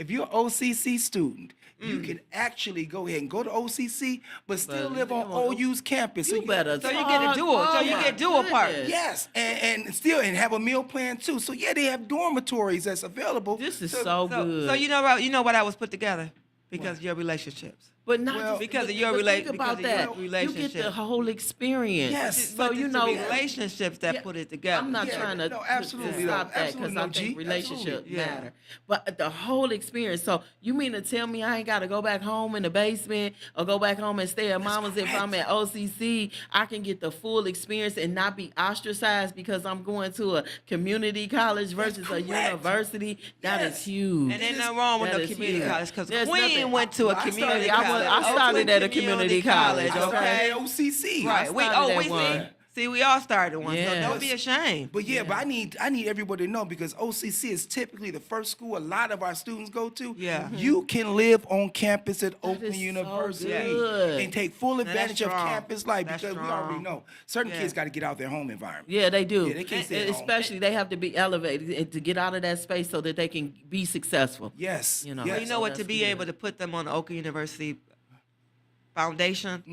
O: if you're an OCC student, you can actually go ahead and go to OCC, but still live on OU's campus.
G: You better
F: So you get a dual. So you get dual part.
O: Yes, and still have a meal plan too. So yeah, they have dormitories that's available.
G: This is so good.
F: So you know what I was put together because of your relationships.
G: But not just
F: because of your
G: think about that.
F: relationship.
G: You get the whole experience.
O: Yes.
G: So
F: But
G: you
F: it's
G: know
F: the relationships that put it together.
G: I'm not trying to,
O: absolutely,
G: to stop that
O: absolutely,
G: because
O: no,
G: I think
O: G,
G: relationships
O: absolutely.
G: matter. But the whole experience. So you mean to tell me I ain't got to go back home in the basement or go back home and stay at mama's if I'm at OCC? I can get the full experience and not be ostracized because I'm going to a community college versus a university. That is huge.
F: And there's nothing wrong with
G: That
F: no
G: is
F: community
G: huge.
F: college because
G: There's
F: Queen
G: nothing-
F: went to a community
G: I
F: college.
G: started at a community college.
O: Okay,
G: Okay.
O: OCC.
F: Right. We
G: started at
F: see.
G: one.
F: See, we all started one, so
G: Yes.
F: don't be ashamed.
O: But but I need everybody to know, because OCC is typically the first school a lot of our students go to.
F: Yeah.
O: You can live on campus at Oakland
G: is so
O: University
G: good.
O: and take full advantage of
F: strong.
O: campus life,
F: That's
O: because we
F: strong.
O: already know certain
F: Yeah.
O: kids got to get out their home environment.
G: Yeah, they do.
O: Yeah, they can't stay
G: And
O: at home.
G: especially they have to be elevated and to get out of that space so that they can be successful.
O: Yes.
G: You know,
F: Well, you know
G: so
F: what? To
G: that's
F: be
G: good.
F: able to put them on the Oakland University foundation,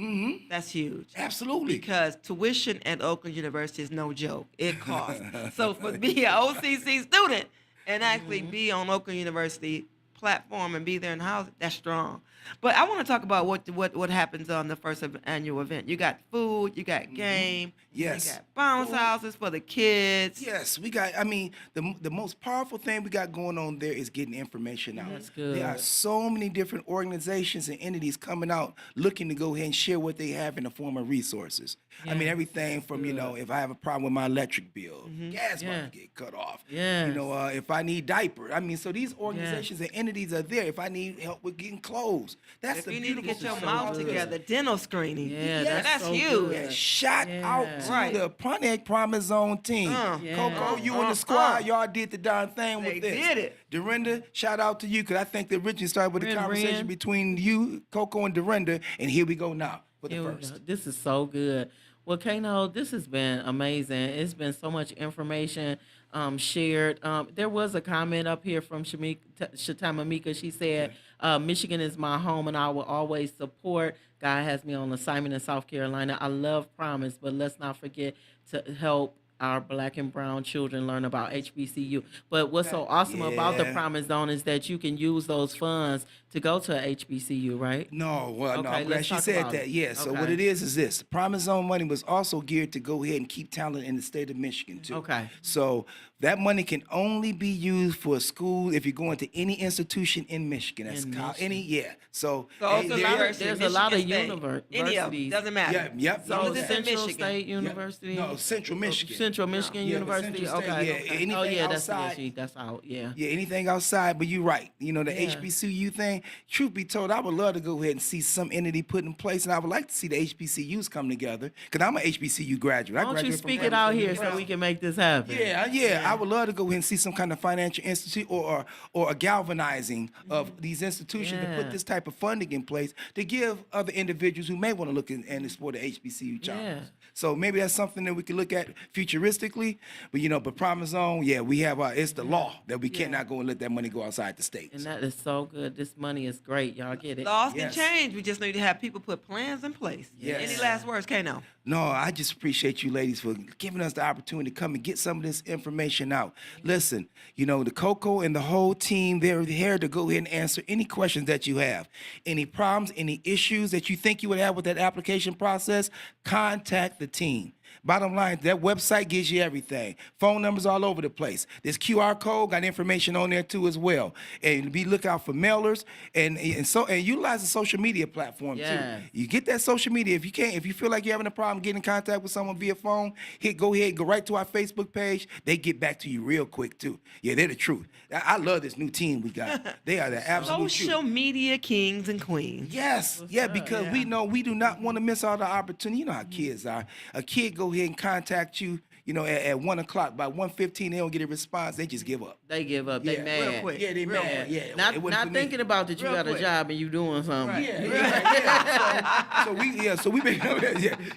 F: that's huge.
O: Absolutely.
F: Because tuition at Oakland University is no joke. It costs. So for be an OCC student and actually be on Oakland University platform and be there in the house, that's strong. But I want to talk about what happens on the first annual event. You got food, you got game,
O: Yes.
F: you got bounce houses for the kids.
O: Yes, we got. I mean, the most powerful thing we got going on there is getting information out.
G: That's good.
O: There are so many different organizations and entities coming out looking to go ahead and share what they have in the form of resources. I mean, everything from if I have a problem with my electric bill, gas might get cut off.
G: Yes.
O: If I need diapers. I mean, so these organizations and entities are there. If I need help with getting clothes, that's
F: If
O: the
F: you need to
O: beautiful
F: get your
O: thing
F: mouth
O: about this.
F: together, dental screening.
G: Yeah, that's so
F: huge.
G: good.
O: Yeah, shout out to
F: Right.
O: the Pontiac Promise Zone team. Coco, you and the squad, y'all did the darn thing with
F: They
O: this.
F: did it.
O: Dorinda, shout out to you, because I think that originally started with a conversation
G: Ren.
O: between you, Coco, and Dorinda, and here we go now for the
G: Here we
O: first.
G: go. This is so good. Well, Kano, this has been amazing. It's been so much information shared. There was a comment up here from Shatama Mika. She said, Michigan is my home and I will always support. God has me on assignment in South Carolina. I love Promise, but let's not forget to help our Black and brown children learn about HBCU. But what's so awesome about the
O: Yeah.
G: Promise Zone is that you can use those funds to go to a HBCU, right?
O: No, well, no,
G: Okay,
O: I'm glad
G: let's
O: she
G: talk
O: said
G: about
O: that.
G: it.
O: Yeah, so what
G: Okay.
O: it is this. The Promise Zone money was also geared to go ahead and keep talent in the state of Michigan, too.
G: Okay.
O: So that money can only be used for a school if you're going to any institution in Michigan. That's
G: In
O: any, yeah. So,
F: Oakland University,
G: There's a lot of
F: Michigan State. Any of them,
G: universities.
F: doesn't matter.
O: yeah, yep.
F: As long
O: no,
F: as it's
O: that-
F: in
G: Central
F: Michigan.
G: State University.
O: No, Central Michigan.
G: Central Michigan
O: Yeah, but
G: University.
O: Central State,
G: Okay.
O: yeah,
G: okay.
O: anything
G: Oh yeah, that's
O: outside-
G: Michigan. That's out. Yeah.
O: Yeah, anything outside, but you're right. You know, the
G: Yeah.
O: HBCU thing, truth be told, I would love to go ahead and see some entity put in place, and I would like to see the HBCUs come together, because I'm an HBCU graduate. I
G: Why don't you
O: graduated from
G: speak it
O: Brown
G: out
O: University.
G: here so we can make this happen?
O: Yeah, I would love to go ahead and see some kind of financial institute or a galvanizing of these institutions to
G: Yeah.
O: put this type of funding in place to give other individuals who may want to look and explore the HBCU challenge.
G: Yeah.
O: So maybe that's something that we could look at futuristically. But Promise Zone, yeah, we have it's the law that we cannot go and let that money go outside the states.
G: And that is so good. This money is great. Y'all get it.
F: Laws
O: Yes.
F: can change. We just need to have people put plans in place.
O: Yes.
F: Any last words, Kano?
O: No, I just appreciate you ladies for giving us the opportunity to come and get some of this information out. Listen, the Coco and the whole team, they're here to go ahead and answer any questions that you have. Any problems, any issues that you think you would have with that application process, contact the team. Bottom line, that website gives you everything. Phone numbers all over the place. This QR code got information on there too as well. And be lookout for mailers and utilize the social media platform
G: Yes.
O: too. You get that social media. If you feel like you're having a problem getting in contact with someone via phone, go right to our Facebook page. They get back to you real quick too. Yeah, they're the truth. I love this new team we got. They are the absolute truth.
F: Social media kings and queens.
O: Yes, because we know we do not want to miss all the opportunity. You know how kids are. A kid go ahead and contact you, at 1 o'clock. By 1:15, they don't get a response. They just give up.
G: They give up. They mad.
F: Real quick.
O: Yeah, they mad. Yeah,
G: Not thinking about that you
F: Real
G: got
F: quick.
G: a job and you doing something.
O: So we been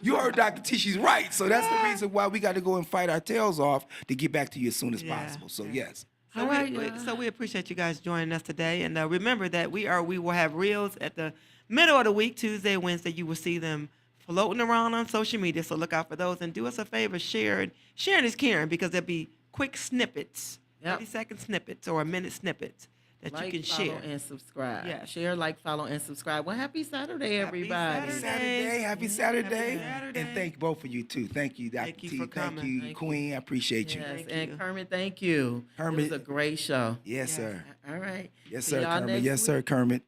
O: you heard Dr. T, she's right. So that's the reason why we got to go and fight our tails off to get back to you as soon as possible. So yes.
F: So, we appreciate you guys joining us today. And remember that we will have reels at the middle of the week, Tuesday, Wednesday. You will see them floating around on social media. So look out for those. And do us a favor, sharing is caring, because there'll be quick snippets, 30-second snippets or a minute snippets that you can share.
G: And subscribe.
F: Yeah.
G: Share, follow, and subscribe. Well, happy Saturday, everybody.
O: Happy Saturday. And thank both of you too. Thank you, Dr. T. Thank you, Queen. I appreciate you.
G: Yes, and Kermit, thank you.
O: Kermit.
G: It was a great show.
O: Yes, sir.
G: All right.
O: Yes,
G: See
O: sir,
G: y'all
O: Kermit.
G: next
O: Yes, sir, Kermit.